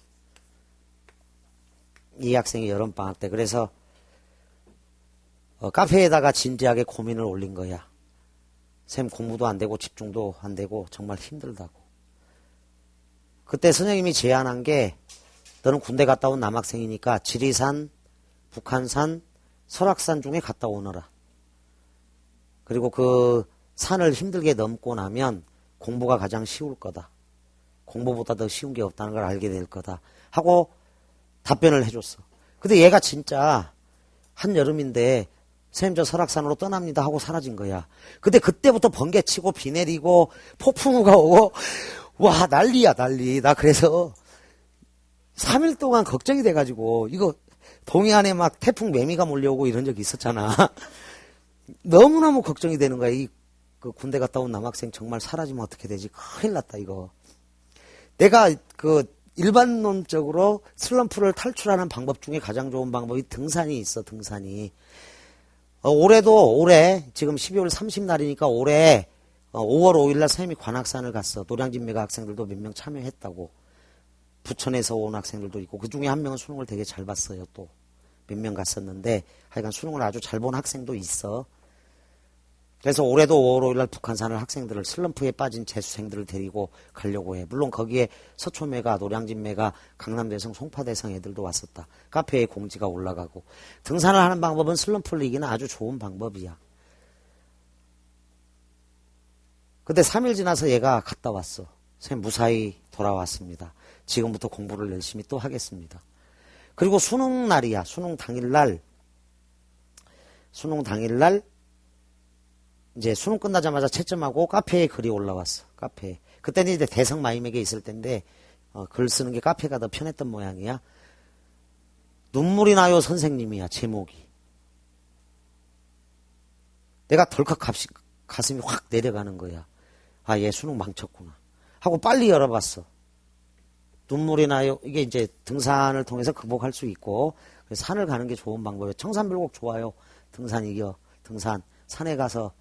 이 학생이 여름방학 때 그래서 카페에다가 진지하게 고민을 올린 거야. 쌤 공부도 안 되고 집중도 안 되고 정말 힘들다고. 그때 선생님이 제안한 게 너는 군대 갔다 온 남학생이니까 지리산, 북한산, 설악산 중에 갔다 오너라. 그리고 그 산을 힘들게 넘고 나면 공부가 가장 쉬울 거다. 공부보다 더 쉬운 게 없다는 걸 알게 될 거다. 하고 답변을 해줬어. 근데 얘가 진짜 한여름인데 선생님 저 설악산으로 떠납니다 하고 사라진 거야. 근데 그때부터 번개치고 비 내리고 폭풍우가 오고 와 난리야 난리. 나 그래서 3일 동안 걱정이 돼가지고 이거 동해안에 막 태풍 매미가 몰려오고 이런 적이 있었잖아. 너무너무 걱정이 되는 거야. 그 군대 갔다 온 남학생 정말 사라지면 어떻게 되지? 큰일 났다 이거. 내가 그 일반론적으로 슬럼프를 탈출하는 방법 중에 가장 좋은 방법이 등산이 있어. 등산이. 올해 지금 12월 30날이니까 올해 5월 5일날 선생님이 관악산을 갔어. 노량진매가 학생들도 몇 명 참여했다고. 부천에서 온 학생들도 있고 그 중에 한 명은 수능을 되게 잘 봤어요. 또 몇 명 갔었는데 하여간 수능을 아주 잘 본 학생도 있어. 그래서 올해도 5월 5일날 북한산을 학생들을 슬럼프에 빠진 재수생들을 데리고 가려고 해. 물론 거기에 서초매가 노량진매가 강남대성 송파대성 애들도 왔었다. 카페에 공지가 올라가고. 등산을 하는 방법은 슬럼프를 이기는 아주 좋은 방법이야. 근데 3일 지나서 얘가 갔다 왔어. 선생님 무사히 돌아왔습니다. 지금부터 공부를 열심히 또 하겠습니다. 그리고 수능 날이야. 수능 당일날 이제 수능 끝나자마자 채점하고 카페에 글이 올라왔어. 카페에. 그때는 이제 대성마임에게 있을 텐데 글 쓰는 게 카페가 더 편했던 모양이야. 눈물이 나요 선생님이야 제목이. 내가 덜컥 가슴이 확 내려가는 거야. 아, 얘 수능 망쳤구나 하고 빨리 열어봤어. 눈물이 나요. 이게 이제 등산을 통해서 극복할 수 있고 산을 가는 게 좋은 방법이에요. 청산불곡 좋아요. 등산 이겨. 등산. 산에 가서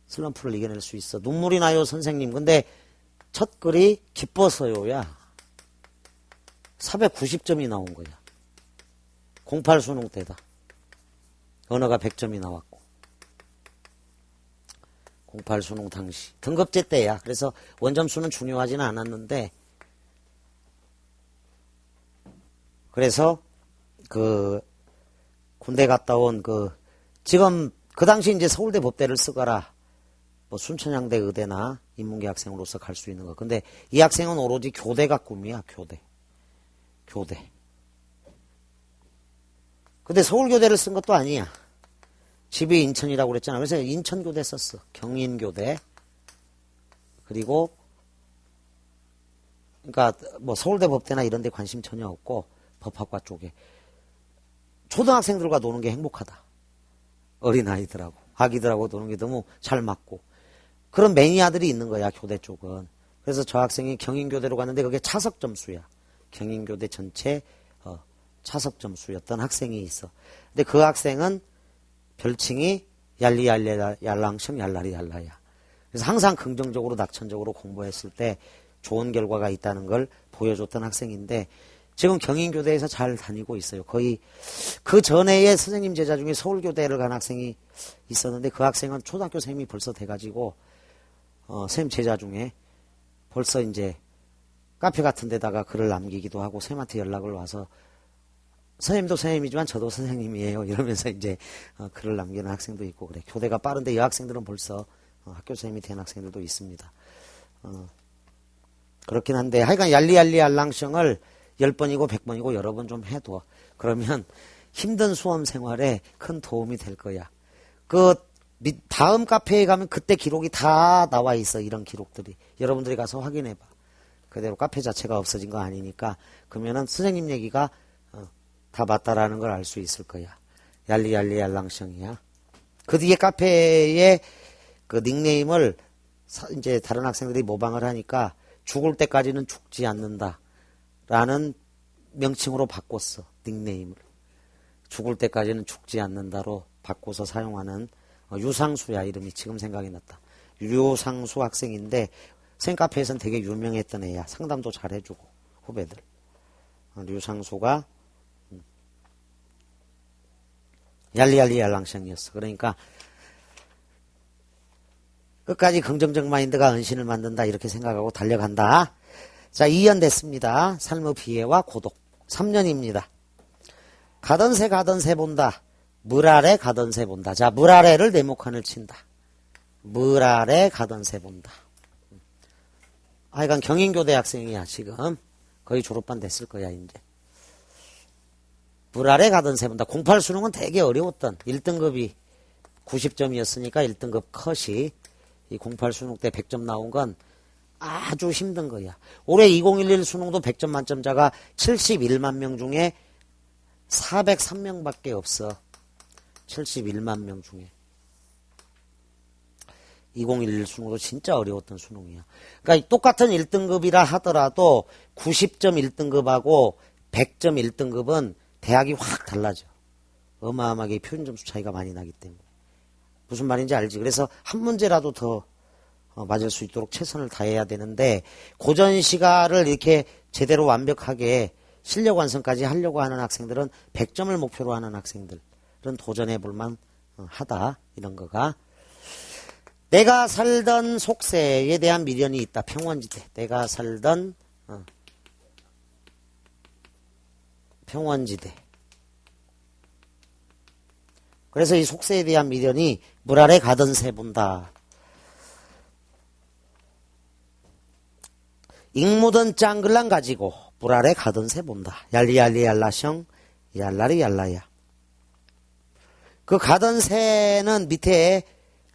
슬럼프를 이겨낼 수 있어. 눈물이 나요 선생님. 근데 첫 글이 기뻐서요야. 490점이 나온 거야. 08 수능 때다. 언어가 100점이 나왔고. 08 수능 당시. 등급제 때야. 그래서 원점수는 중요하지는 않았는데 그래서 군대 갔다 온 지금 그 당시 이제 서울대 법대를 쓰거라. 뭐 순천향대 의대나 인문계 학생으로서 갈 수 있는 거. 근데 이 학생은 오로지 교대가 꿈이야. 교대. 근데 서울교대를 쓴 것도 아니야. 집이 인천이라고 그랬잖아. 그래서 인천교대 썼어. 경인교대. 그리고 그러니까 뭐 서울대 법대나 이런 데 관심 전혀 없고 법학과 쪽에 초등학생들과 노는 게 행복하다. 어린아이들하고 아기들하고 노는 게 너무 잘 맞고 그런 매니아들이 있는 거야. 교대 쪽은. 그래서 저 학생이 경인교대로 갔는데 그게 차석 점수야. 경인교대 전체 차석 점수였던 학생이 있어. 근데 그 학생은 별칭이 얄리얄레 얄랑청 얄라리 얄라야. 그래서 항상 긍정적으로 낙천적으로 공부했을 때 좋은 결과가 있다는 걸 보여줬던 학생인데 지금 경인교대에서 잘 다니고 있어요. 거의 그 전에의 선생님 제자 중에 서울교대를 간 학생이 있었는데 그 학생은 초등학교 선생님이 벌써 돼가지고 선생님 제자 중에 벌써 이제 카페 같은 데다가 글을 남기기도 하고 선생님한테 연락을 와서 선생님도 선생님이지만 저도 선생님이에요. 이러면서 이제 글을 남기는 학생도 있고 그래. 교대가 빠른데 여학생들은 벌써 학교 선생님이 된 학생들도 있습니다. 그렇긴 한데 하여간 얄리얄리 알랑성을 10번이고 100번이고 여러 번 좀 해둬. 그러면 힘든 수험 생활에 큰 도움이 될 거야. 다음 카페에 가면 그때 기록이 다 나와 있어. 이런 기록들이. 여러분들이 가서 확인해봐. 그대로 카페 자체가 없어진 거 아니니까 그러면은 선생님 얘기가 다 맞다라는 걸 알 수 있을 거야. 얄리얄리 얄랑성이야. 그 뒤에 카페에 그 닉네임을 이제 다른 학생들이 모방을 하니까 죽을 때까지는 죽지 않는다. 라는 명칭으로 바꿨어. 닉네임을. 죽을 때까지는 죽지 않는다로 바꿔서 사용하는 유상수야. 이름이 지금 생각이 났다. 유상수 학생인데 선생님 카페에서는 되게 유명했던 애야. 상담도 잘 해주고 후배들. 유상수가 얄리얄리 얄랑성이었어. 그러니까 끝까지 긍정적 마인드가 은신을 만든다 이렇게 생각하고 달려간다. 자, 2년 됐습니다. 삶의 비애와 고독. 3년입니다. 가던 새 본다. 물 아래 가던 새 본다. 자, 물 아래를 네모칸을 친다. 물 아래 가던 새 본다. 하여간 경인교대 학생이야 지금. 거의 졸업반 됐을 거야 이제. 물 아래 가던 새 본다. 08 수능은 되게 어려웠던 1등급이 90점이었으니까 1등급 컷이 이 08 수능 때 100점 나온 건 아주 힘든 거야. 올해 2011 수능도 100점 만점자가 71만 명 중에 403명밖에 없어. 71만 명 중에. 2011 수능도 진짜 어려웠던 수능이야. 그러니까 똑같은 1등급이라 하더라도 90점 1등급하고 100점 1등급은 대학이 확 달라져. 어마어마하게 표준점수 차이가 많이 나기 때문에. 무슨 말인지 알지? 그래서 한 문제라도 더 맞을 수 있도록 최선을 다해야 되는데 고전시가를 이렇게 제대로 완벽하게 실력 완성까지 하려고 하는 학생들은 100점을 목표로 하는 학생들은 도전해 볼만 하다. 이런 거가. 내가 살던 속세에 대한 미련이 있다. 평원지대. 내가 살던 평원지대. 그래서 이 속세에 대한 미련이 물 아래 가던 새 본다. 익묻은 짱글랑 가지고 물 아래 가던 새 본다. 얄리얄리 얄라셩 얄라리 얄라야. 그 가던 새는 밑에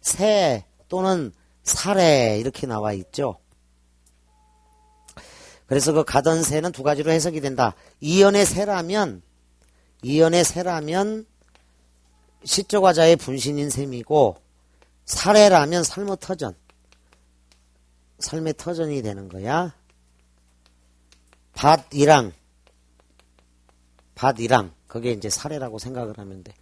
새 또는 사례 이렇게 나와 있죠. 그래서 그 가던 새는 두 가지로 해석이 된다. 이연의 새라면 시적 화자의 분신인 셈이고, 사례라면 삶의 터전이 되는 거야. 밭이랑 그게 이제 사례라고 생각을 하면 돼.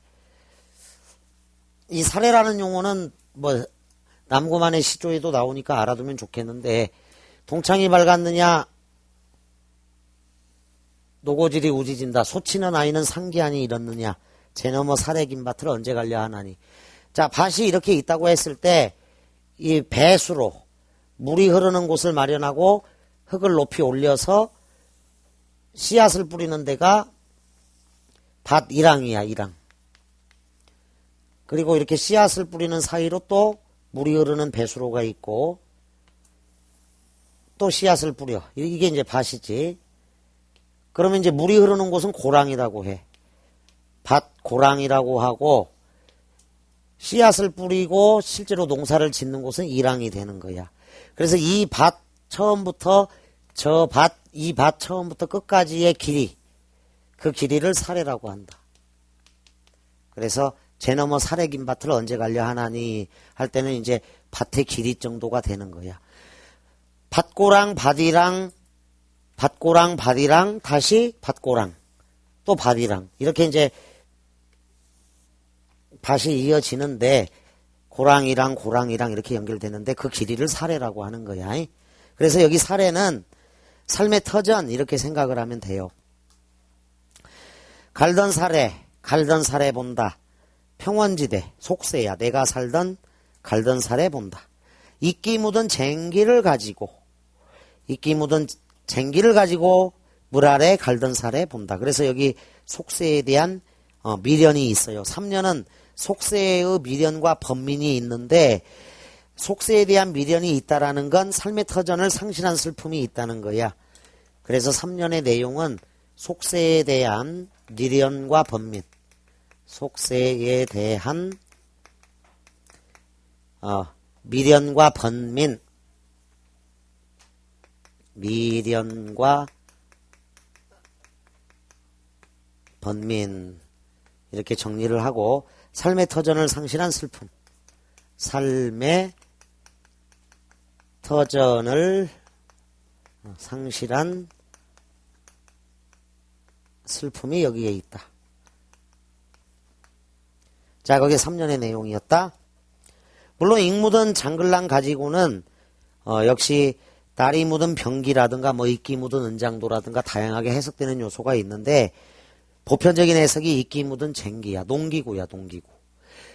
이 사례라는 용어는 뭐 남구만의 시조에도 나오니까 알아두면 좋겠는데, 동창이 밝았느냐, 노고질이 우지진다, 소치는 아이는 상기하니 이렇느냐, 제 너머 사례 긴 밭을 언제 갈려 하나니. 자, 밭이 이렇게 있다고 했을 때 이 배수로 물이 흐르는 곳을 마련하고 흙을 높이 올려서 씨앗을 뿌리는 데가 밭이랑이야, 이랑. 그리고 이렇게 씨앗을 뿌리는 사이로 또 물이 흐르는 배수로가 있고 또 씨앗을 뿌려. 이게 이제 밭이지. 그러면 이제 물이 흐르는 곳은 고랑이라고 해. 밭고랑이라고 하고, 씨앗을 뿌리고 실제로 농사를 짓는 곳은 이랑이 되는 거야. 그래서 이 밭 처음부터 이 밭 처음부터 끝까지의 길이, 그 길이를 사례라고 한다. 그래서 제 너머 사례 긴 밭을 언제 갈려 하나니 할 때는 이제 밭의 길이 정도가 되는 거야. 밭고랑 밭이랑 다시 밭고랑 또 밭이랑 이렇게 이제 밭이 이어지는데 고랑이랑 이렇게 연결되는데 그 길이를 사례라고 하는 거야. 그래서 여기 사례는 삶의 터전 이렇게 생각을 하면 돼요. 갈던 사례 본다. 평원지대 속세야. 내가 살던 갈던 사례 본다. 이끼 묻은 쟁기를 가지고 물 아래 갈던 사례 본다. 그래서 여기 속세에 대한 미련이 있어요. 3년은 속세의 미련과 번민이 있는데, 속세에 대한 미련이 있다라는 건 삶의 터전을 상실한 슬픔이 있다는 거야. 그래서 3년의 내용은 속세에 대한 미련과 번민, 속세에 대한 미련과 번민 이렇게 정리를 하고, 삶의 터전을 상실한 슬픔, 삶의 터전을 상실한 슬픔이 여기에 있다. 자, 거기에 3년의 내용이었다. 물론 잉 묻은 장글랑 가지고는 역시 날이 묻은 병기라든가 뭐 이끼 묻은 은장도라든가 다양하게 해석되는 요소가 있는데, 보편적인 해석이 이끼 묻은 쟁기야. 농기구야, 농기구.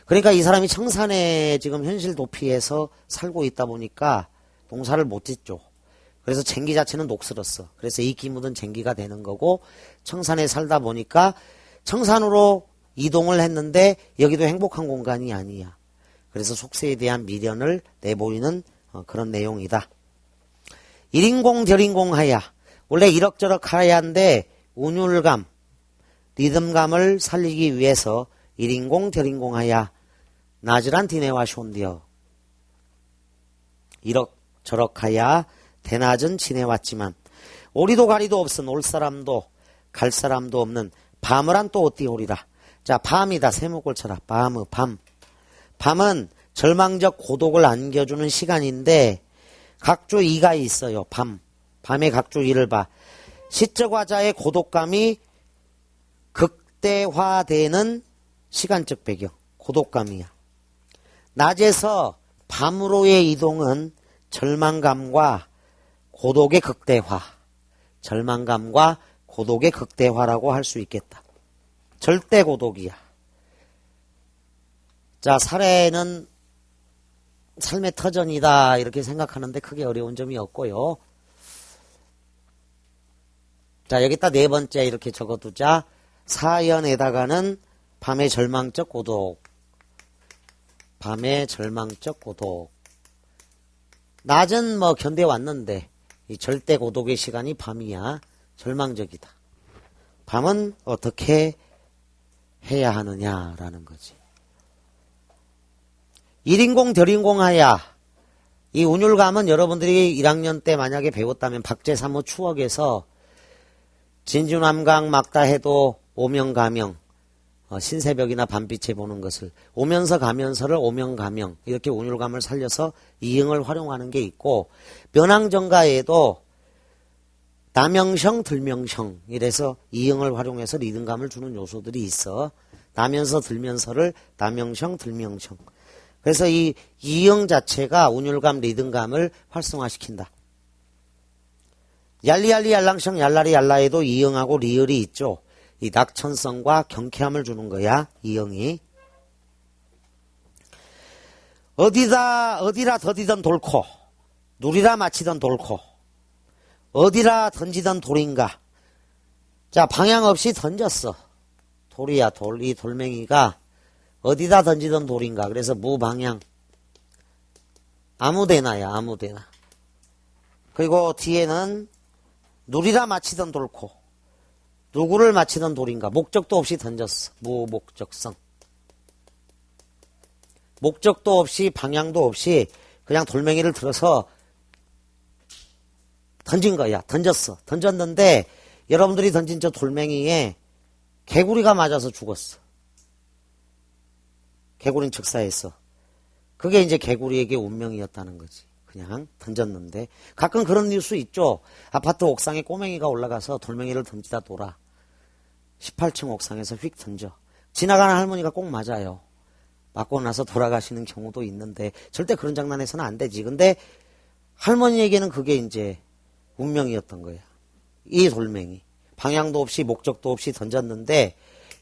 그러니까 이 사람이 청산에 지금 현실 도피에서 살고 있다 보니까 농사를 못 짓죠. 그래서 쟁기 자체는 녹슬었어. 그래서 이끼 묻은 쟁기가 되는 거고, 청산에 살다 보니까 청산으로 이동을 했는데 여기도 행복한 공간이 아니야. 그래서 속세에 대한 미련을 내보이는 그런 내용이다. 일인공 덜인공하야. 원래 이럭저럭 하야인데 운율감, 리듬감을 살리기 위해서 일인공 덜인공하야 나즈란 디네와 숀디어. 이럭저럭 하야 대낮은 지내왔지만 오리도 가리도 없은 올 사람도 갈 사람도 없는 밤을 한 또 어디 오리라. 자, 밤이다. 세목을 쳐라. 밤은 절망적 고독을 안겨주는 시간인데 각조 이가 있어요. 밤의 각조 이를 봐. 시적 화자의 고독감이 극대화되는 시간적 배경, 고독감이야. 낮에서 밤으로의 이동은 절망감과 고독의 극대화라고 할 수 있겠다. 절대 고독이야. 자, 사례는 삶의 터전이다 이렇게 생각하는데 크게 어려운 점이 없고요. 자, 여기다 네 번째 이렇게 적어두자. 사연에다가는 밤의 절망적 고독. 낮은 뭐 견뎌왔는데 이 절대 고독의 시간이 밤이야. 절망적이다. 밤은 어떻게 해야 하느냐라는 거지. 일인공 덜인공하야. 이 운율감은 여러분들이 1학년 때 만약에 배웠다면 박제사무 추억에서 진주남강 막다해도 오명가명, 신새벽이나 밤빛에 보는 것을 오면서 가면서를 오명가명 이렇게 운율감을 살려서 이응을 활용하는 게 있고, 면항정가에도 남영성 들명성 이래서 이응을 활용해서 리듬감을 주는 요소들이 있어. 나면서 들면서를 남영성 들명성. 그래서 이 이응 자체가 운율감 리듬감을 활성화시킨다. 얄리얄리 얄랑성 얄라리 얄라에도 이응하고 리을이 있죠. 이 낙천성과 경쾌함을 주는 거야, 이응이. 어디라 더디던 돌코, 누리라 마치던 돌코, 어디라 던지던 돌인가. 자, 방향 없이 던졌어. 돌이야, 돌. 이 돌멩이가 어디다 던지던 돌인가. 그래서 무방향. 아무데나야, 아무데나. 그리고 뒤에는 누리라 마치던 돌코, 누구를 마치던 돌인가. 목적도 없이 던졌어. 무목적성. 목적도 없이 방향도 없이 그냥 돌멩이를 들어서 던진 거야. 던졌어. 던졌는데 여러분들이 던진 저 돌멩이에 개구리가 맞아서 죽었어. 개구리는 즉사했어. 그게 이제 개구리에게 운명이었다는 거지. 그냥 던졌는데. 가끔 그런 뉴스 있죠. 아파트 옥상에 꼬맹이가 올라가서 돌멩이를 던지다 돌아. 18층 옥상에서 휙 던져. 지나가는 할머니가 꼭 맞아요. 맞고 나서 돌아가시는 경우도 있는데 절대 그런 장난해서는 안 되지. 근데 할머니에게는 그게 이제 운명이었던 거야. 이 돌멩이. 방향도 없이 목적도 없이 던졌는데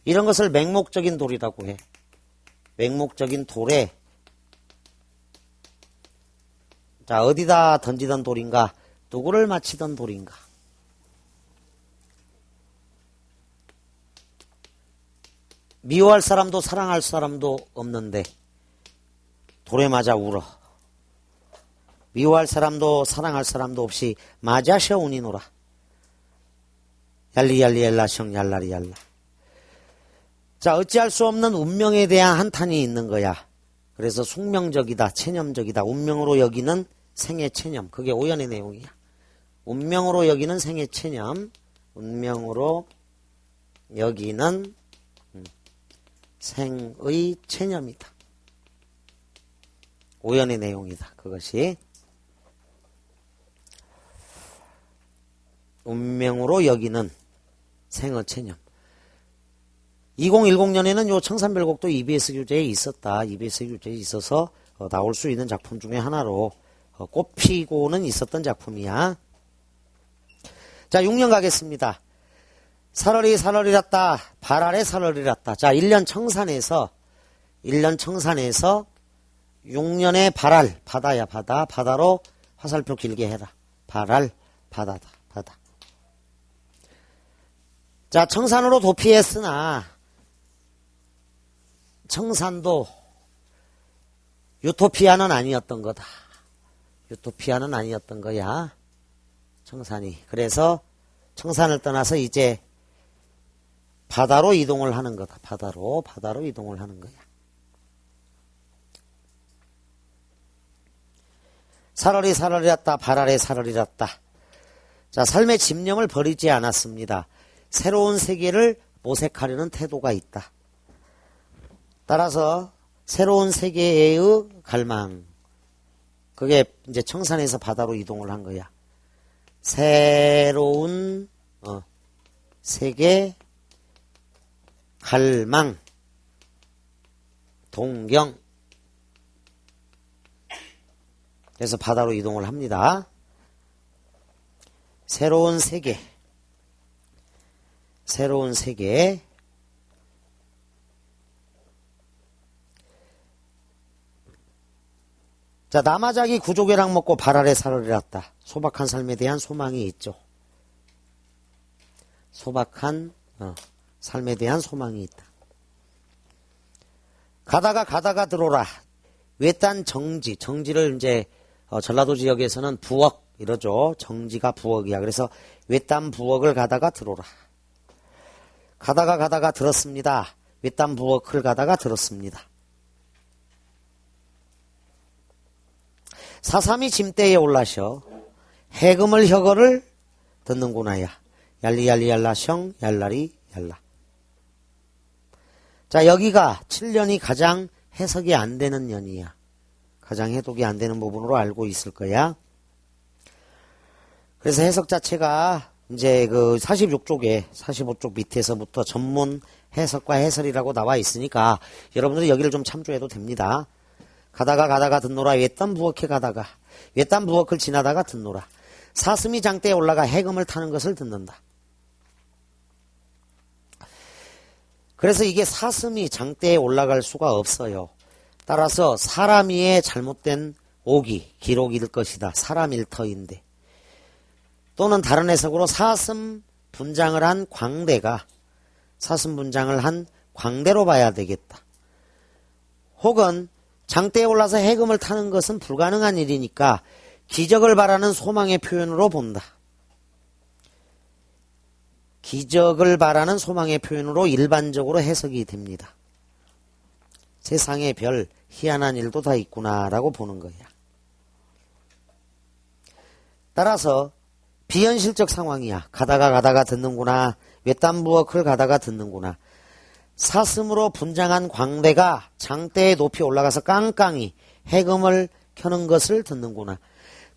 이런 것을 맹목적인 돌이라고 해. 맹목적인 돌에 자, 어디다 던지던 돌인가? 누구를 마치던 돌인가? 미워할 사람도 사랑할 사람도 없는데 돌에 맞아 울어. 미워할 사람도 사랑할 사람도 없이 맞아셔 운이노라. 얄리얄리 얄라성 얄라리 얄라. 자, 어찌할 수 없는 운명에 대한 한탄이 있는 거야. 그래서 숙명적이다, 체념적이다. 운명으로 여기는 생애 체념. 그게 오연의 내용이야. 운명으로 여기는 생애 체념. 운명으로 여기는 생의 체념이다. 오연의 내용이다. 그것이. 운명으로 여기는 생의 체념. 2010년에는 요 청산별곡도 EBS 교재에 있었다. EBS 교재에 있어서 나올 수 있는 작품 중에 하나로 꼽히고는 있었던 작품이야. 자, 6년 가겠습니다. 살얼이 살얼이랐다. 발 아래 살얼이랐다. 자, 1년 청산에서 6년의 발알, 바다야, 바다. 바다로 화살표 길게 해라. 발알, 바다다, 바다. 자, 청산으로 도피했으나 청산도 유토피아는 아니었던 거다. 유토피아는 아니었던 거야. 청산이. 그래서 청산을 떠나서 이제 바다로 이동을 하는 거다. 바다로 이동을 하는 거야. 살얼이 살얼이랐다. 발 아래 살얼이랐다. 자, 삶의 집념을 버리지 않았습니다. 새로운 세계를 모색하려는 태도가 있다. 따라서 새로운 세계의 갈망. 그게 이제 청산에서 바다로 이동을 한 거야. 새로운 세계 갈망 동경. 그래서 바다로 이동을 합니다. 새로운 세계. 새로운 세계. 자, 남아작이 구조개랑 먹고 발 아래 살얼이랐다. 소박한 삶에 대한 소망이 있죠. 소박한 삶에 대한 소망이 있다. 가다가 들어오라. 외딴 정지. 정지를 이제 전라도 지역에서는 부엌 이러죠. 정지가 부엌이야. 그래서 외딴 부엌을 가다가 들어오라. 가다가 들었습니다. 외딴 부엌을 가다가 들었습니다. 사삼이 짐대에 올라셔 해금을 혀거를 듣는구나야. 얄리얄리얄라셩 얄라리 얄라. 자, 여기가 7년이 가장 해석이 안 되는 년이야. 가장 해독이 안 되는 부분으로 알고 있을 거야. 그래서 해석 자체가 이제 그 46쪽에 45쪽 밑에서부터 전문 해석과 해설이라고 나와 있으니까 여러분들이 여기를 좀 참조해도 됩니다. 가다가 듣노라. 외딴 부엌에 가다가 외딴 부엌을 지나다가 듣노라. 사슴이 장대에 올라가 해금을 타는 것을 듣는다. 그래서 이게 사슴이 장대에 올라갈 수가 없어요. 따라서 사람이의 잘못된 오기, 기록일 것이다. 사람 일터인데. 또는 다른 해석으로 사슴 분장을 한 광대가 사슴 분장을 한 광대로 봐야 되겠다. 혹은 장대에 올라서 해금을 타는 것은 불가능한 일이니까 기적을 바라는 소망의 표현으로 본다. 기적을 바라는 소망의 표현으로 일반적으로 해석이 됩니다. 세상에 별 희한한 일도 다 있구나라고 보는 거야. 따라서 비현실적 상황이야. 가다가 듣는구나. 외딴 부엌을 가다가 듣는구나. 사슴으로 분장한 광대가 장대에 높이 올라가서 깡깡이 해금을 켜는 것을 듣는구나.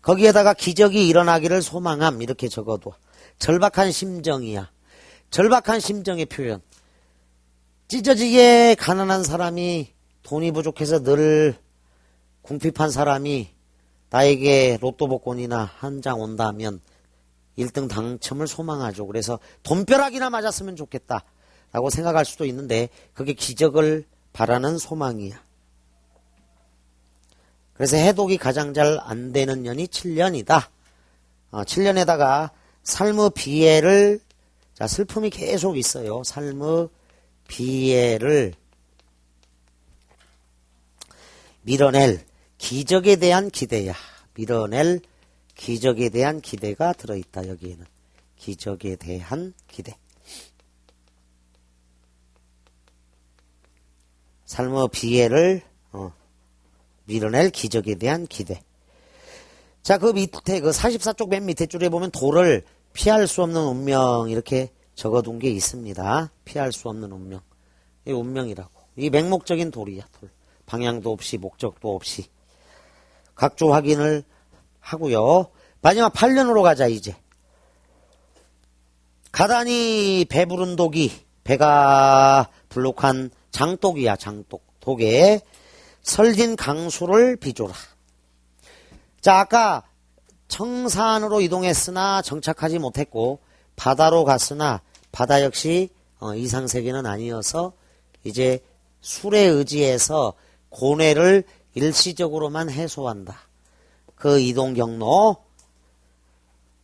거기에다가 기적이 일어나기를 소망함 이렇게 적어도 절박한 심정이야. 절박한 심정의 표현. 찢어지게 가난한 사람이 돈이 부족해서 늘 궁핍한 사람이 나에게 로또 복권이나 한 장 온다면 1등 당첨을 소망하죠. 그래서 돈벼락이나 맞았으면 좋겠다 라고 생각할 수도 있는데 그게 기적을 바라는 소망이야. 그래서 해독이 가장 잘 안 되는 년이 7년이다. 7년에다가 삶의 비애를 자 슬픔이 계속 있어요. 삶의 비애를 밀어낼 기적에 대한 기대야. 밀어낼 기적에 대한 기대가 들어있다. 여기에는 기적에 대한 기대. 삶의 비애를 밀어낼 기적에 대한 기대. 자, 그 밑에 그 44쪽 맨 밑에 줄에 보면 돌을 피할 수 없는 운명 이렇게 적어둔 게 있습니다. 피할 수 없는 운명. 이 운명이라고. 이 맹목적인 돌이야. 돌. 방향도 없이 목적도 없이. 각조 확인을 하고요. 마지막 8년으로 가자 이제. 가다니 배부른 독이 배가 불룩한 장독이야. 장독. 독에 설진 강수를 비조라. 자, 아까 청산으로 이동했으나 정착하지 못했고 바다로 갔으나 바다 역시 이상세계는 아니어서 이제 술에 의지해서 고뇌를 일시적으로만 해소한다. 그 이동 경로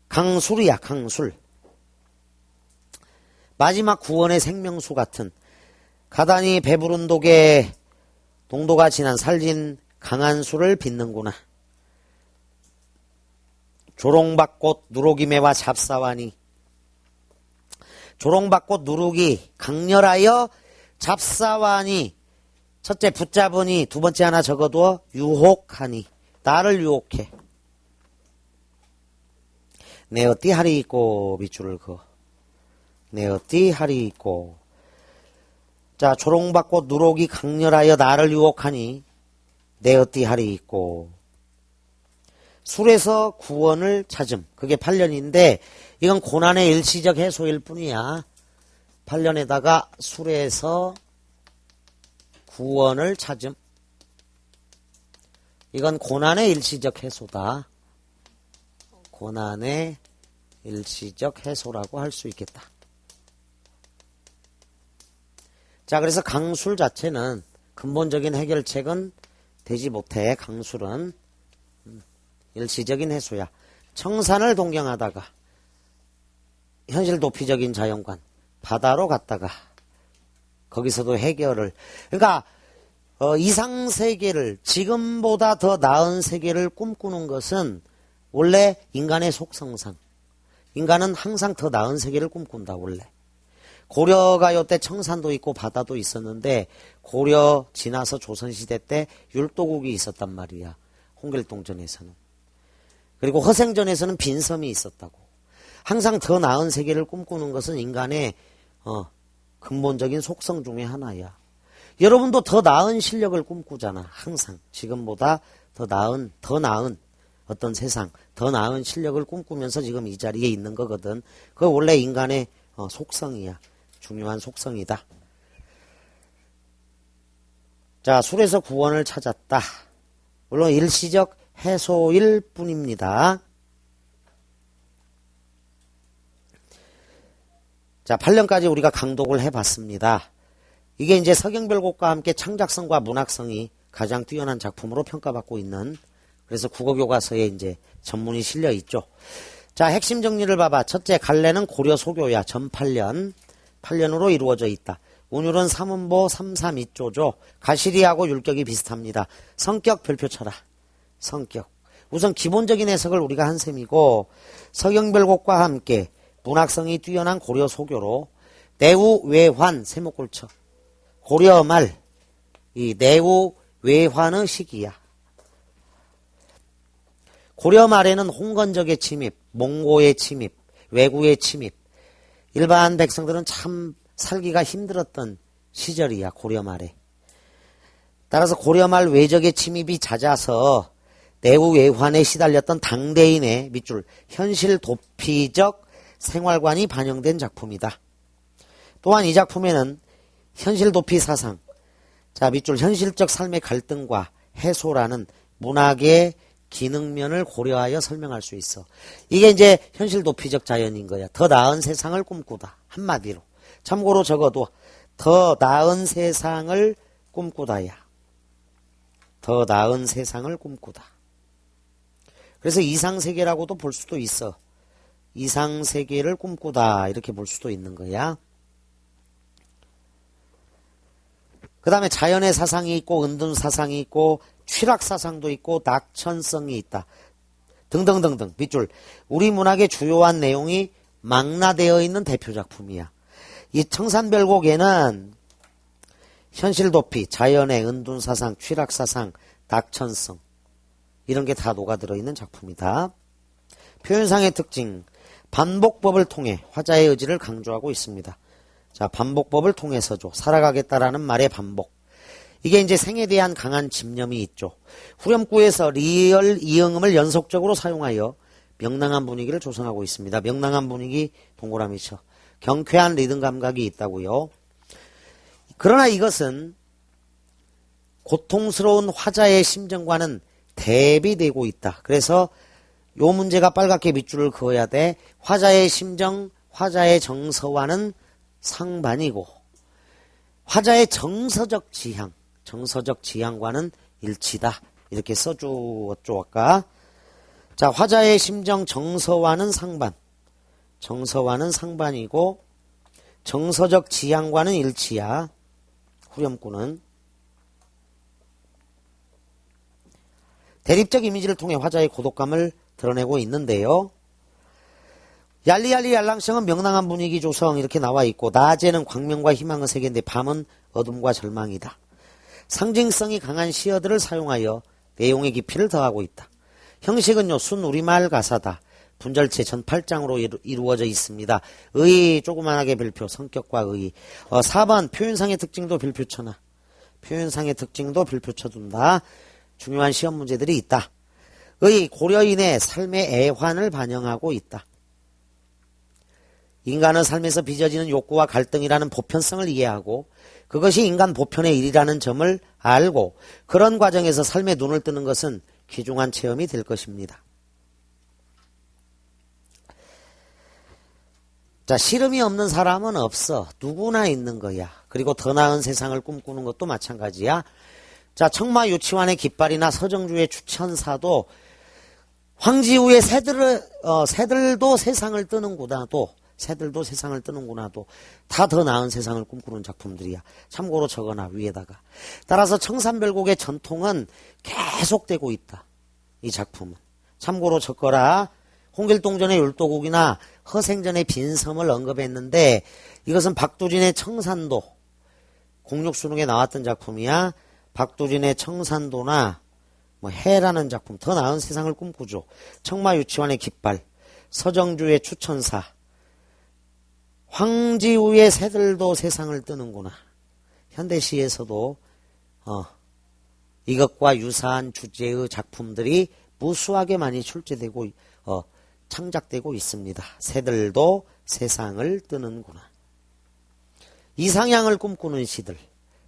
강술이야. 강술. 마지막 구원의 생명수 같은 가다니 배부른 독에 농도가 진한 살진 강한 술을 빚는구나. 조롱박꽃 누룩이 매와 잡사와니. 조롱박꽃 누룩이 강렬하여 잡사와니. 첫째 붙잡으니 두 번째 하나 적어두어 유혹하니. 나를 유혹해. 내 어띠 하리 있고 밑줄을 그어. 내 어띠 하리 있고. 자, 조롱박꽃 누룩이 강렬하여 나를 유혹하니 내 어띠 하리 있고. 술에서 구원을 찾음. 그게 8년인데 이건 고난의 일시적 해소일 뿐이야. 8년에다가 술에서 구원을 찾음. 이건 고난의 일시적 해소다. 고난의 일시적 해소라고 할 수 있겠다. 자, 그래서 강술 자체는 근본적인 해결책은 되지 못해. 강술은 일시적인 해소야. 청산을 동경하다가 현실 도피적인 자연관 바다로 갔다가 거기서도 해결을. 그러니까 이상세계를 지금보다 더 나은 세계를 꿈꾸는 것은 원래 인간의 속성상. 인간은 항상 더 나은 세계를 꿈꾼다. 원래. 고려가요 때 청산도 있고 바다도 있었는데 고려 지나서 조선시대 때 율도국이 있었단 말이야. 홍길동전에서는. 그리고 허생전에서는 빈섬이 있었다고. 항상 더 나은 세계를 꿈꾸는 것은 인간의 근본적인 속성 중에 하나야. 여러분도 더 나은 실력을 꿈꾸잖아. 항상 지금보다 더 나은 어떤 세상, 더 나은 실력을 꿈꾸면서 지금 이 자리에 있는 거거든. 그거 원래 인간의 속성이야. 중요한 속성이다. 자, 술에서 구원을 찾았다. 물론 일시적 해소일 뿐입니다. 자, 8년까지 우리가 강독을 해봤습니다. 이게 이제 서경별곡과 함께 창작성과 문학성이 가장 뛰어난 작품으로 평가받고 있는, 그래서 국어교과서에 이제 전문이 실려 있죠. 자, 핵심 정리를 봐봐. 첫째, 갈래는 고려 소교야. 전 8년으로 이루어져 있다. 운율은 3음보 332조죠. 가시리하고 율격이 비슷합니다. 성격 별표 쳐라. 성격. 우선 기본적인 해석을 우리가 한 셈이고, 서경별곡과 함께 문학성이 뛰어난 고려 소교로 내우 외환 세목골 쳐. 고려 말 이 내우 외환의 시기야. 고려 말에는 홍건적의 침입, 몽고의 침입, 왜구의 침입, 일반 백성들은 참 살기가 힘들었던 시절이야. 고려 말에. 따라서 고려 말 외적의 침입이 잦아서 내우 외환에 시달렸던 당대인의 밑줄 현실 도피적 생활관이 반영된 작품이다. 또한 이 작품에는 현실 도피 사상, 자 밑줄 현실적 삶의 갈등과 해소라는 문학의 기능면을 고려하여 설명할 수 있어. 이게 이제 현실 도피적 자연인 거야. 더 나은 세상을 꿈꾸다. 한마디로. 참고로 적어도 더 나은 세상을 꿈꾸다야. 더 나은 세상을 꿈꾸다. 그래서 이상세계라고도 볼 수도 있어. 이상세계를 꿈꾸다 이렇게 볼 수도 있는 거야. 그 다음에 자연의 사상이 있고 은둔사상이 있고 취락사상도 있고 낙천성이 있다. 등등등등 밑줄. 우리 문학의 주요한 내용이 망라되어 있는 대표작품이야. 이 청산별곡에는 현실도피, 자연의 은둔사상, 취락사상, 낙천성 이런 게 다 녹아들어 있는 작품이다. 표현상의 특징. 반복법을 통해 화자의 의지를 강조하고 있습니다. 자, 반복법을 통해서죠. 살아가겠다라는 말의 반복. 이게 이제 생에 대한 강한 집념이 있죠. 후렴구에서 리을 이응음을 연속적으로 사용하여 명랑한 분위기를 조성하고 있습니다. 명랑한 분위기 동그라미 쳐. 경쾌한 리듬 감각이 있다고요. 그러나 이것은 고통스러운 화자의 심정과는 대비되고 있다. 그래서 요 문제가 빨갛게 밑줄을 그어야 돼. 화자의 심정, 화자의 정서와는 상반이고 화자의 정서적 지향과는 일치다. 이렇게 써주었죠 아까. 자, 화자의 심정 정서와는 상반. 정서와는 상반이고 정서적 지향과는 일치야. 후렴구는. 대립적 이미지를 통해 화자의 고독감을 드러내고 있는데요. 얄리얄리 얄랑성은 명랑한 분위기 조성 이렇게 나와 있고 낮에는 광명과 희망의 세계인데 밤은 어둠과 절망이다. 상징성이 강한 시어들을 사용하여 내용의 깊이를 더하고 있다. 형식은요 순 우리말 가사다. 분절체 전 8장으로 이루어져 있습니다. 의 조그만하게 별표 성격과 의. 4번 표현상의 특징도 별표 쳐놔. 표현상의 특징도 별표 쳐둔다. 중요한 시험 문제들이 있다. 의 고려인의 삶의 애환을 반영하고 있다. 인간의 삶에서 빚어지는 욕구와 갈등이라는 보편성을 이해하고 그것이 인간 보편의 일이라는 점을 알고 그런 과정에서 삶에 눈을 뜨는 것은 귀중한 체험이 될 것입니다. 자, 시름이 없는 사람은 없어. 누구나 있는 거야. 그리고 더 나은 세상을 꿈꾸는 것도 마찬가지야. 자, 청마유치원의 깃발이나 서정주의 추천사도 황지우의 새들도 세상을 뜨는구나도 새들도 세상을 뜨는구나도 다 더 나은 세상을 꿈꾸는 작품들이야. 참고로 적어놔 위에다가. 따라서 청산별곡의 전통은 계속되고 있다. 이 작품은. 참고로 적거라. 홍길동전의 율도국이나 허생전의 빈섬을 언급했는데 이것은 박두진의 청산도 공육수능에 나왔던 작품이야. 박두진의 청산도나 뭐 해라는 작품, 더 나은 세상을 꿈꾸죠. 청마유치원의 깃발, 서정주의 추천사, 황지우의 새들도 세상을 뜨는구나. 현대시에서도 이것과 유사한 주제의 작품들이 무수하게 많이 출제되고 창작되고 있습니다. 새들도 세상을 뜨는구나. 이상향을 꿈꾸는 시들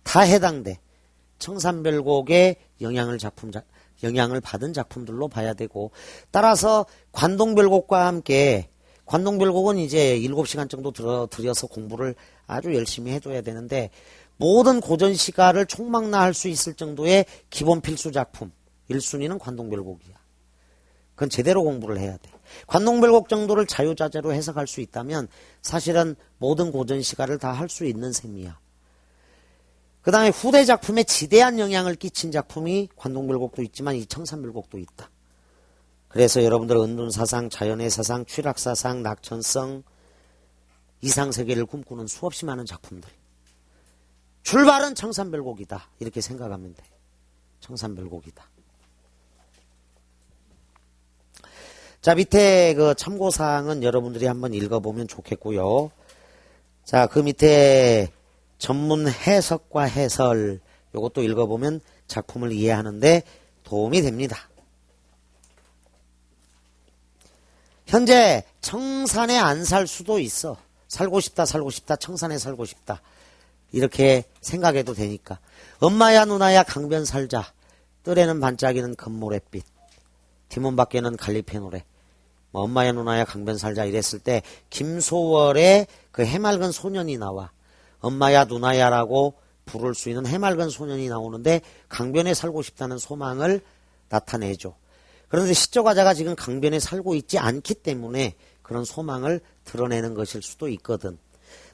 다 해당돼. 청산별곡의 영향을 받은 작품들로 봐야 되고, 따라서 관동별곡과 함께, 관동별곡은 이제 7시간 정도 들여서 공부를 아주 열심히 해줘야 되는데, 모든 고전시가를 총망라할 수 있을 정도의 기본 필수 작품 1순위는 관동별곡이야. 그건 제대로 공부를 해야 돼. 관동별곡 정도를 자유자재로 해석할 수 있다면 사실은 모든 고전시가를 다 할 수 있는 셈이야. 그 다음에 후대 작품에 지대한 영향을 끼친 작품이 관동별곡도 있지만 이 청산별곡도 있다. 그래서 여러분들 은둔사상, 자연의 사상, 취락사상, 낙천성, 이상세계를 꿈꾸는 수없이 많은 작품들. 출발은 청산별곡이다. 이렇게 생각하면 돼. 청산별곡이다. 자, 밑에 그 참고사항은 여러분들이 한번 읽어보면 좋겠고요. 자, 그 밑에 전문 해석과 해설, 요것도 읽어보면 작품을 이해하는데 도움이 됩니다. 현재 청산에 안 살 수도 있어. 살고 싶다, 청산에 살고 싶다. 이렇게 생각해도 되니까. 엄마야 누나야 강변 살자. 뜰에는 반짝이는 금모래빛. 뒷문 밖에는 갈리페 노래. 엄마야 누나야 강변 살자 이랬을 때 김소월의 그 해맑은 소년이 나와. 엄마야 누나야라고 부를 수 있는 해맑은 소년이 나오는데 강변에 살고 싶다는 소망을 나타내죠. 그런데 시조가자가 지금 강변에 살고 있지 않기 때문에 그런 소망을 드러내는 것일 수도 있거든.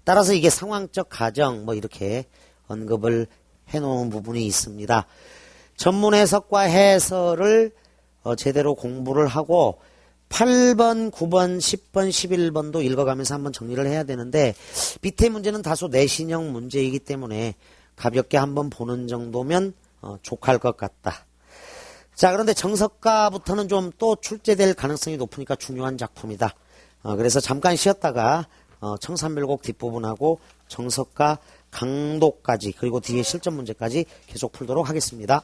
따라서 이게 상황적 가정 뭐 이렇게 언급을 해놓은 부분이 있습니다. 전문 해석과 해설을 제대로 공부를 하고 8번, 9번, 10번, 11번도 읽어가면서 한번 정리를 해야 되는데 밑에 문제는 다소 내신형 문제이기 때문에 가볍게 한번 보는 정도면 족할 것 같다. 자, 그런데 정석가부터는 좀 또 출제될 가능성이 높으니까 중요한 작품이다. 그래서 잠깐 쉬었다가 청산별곡 뒷부분하고 정석가 강도까지 그리고 뒤에 실전 문제까지 계속 풀도록 하겠습니다.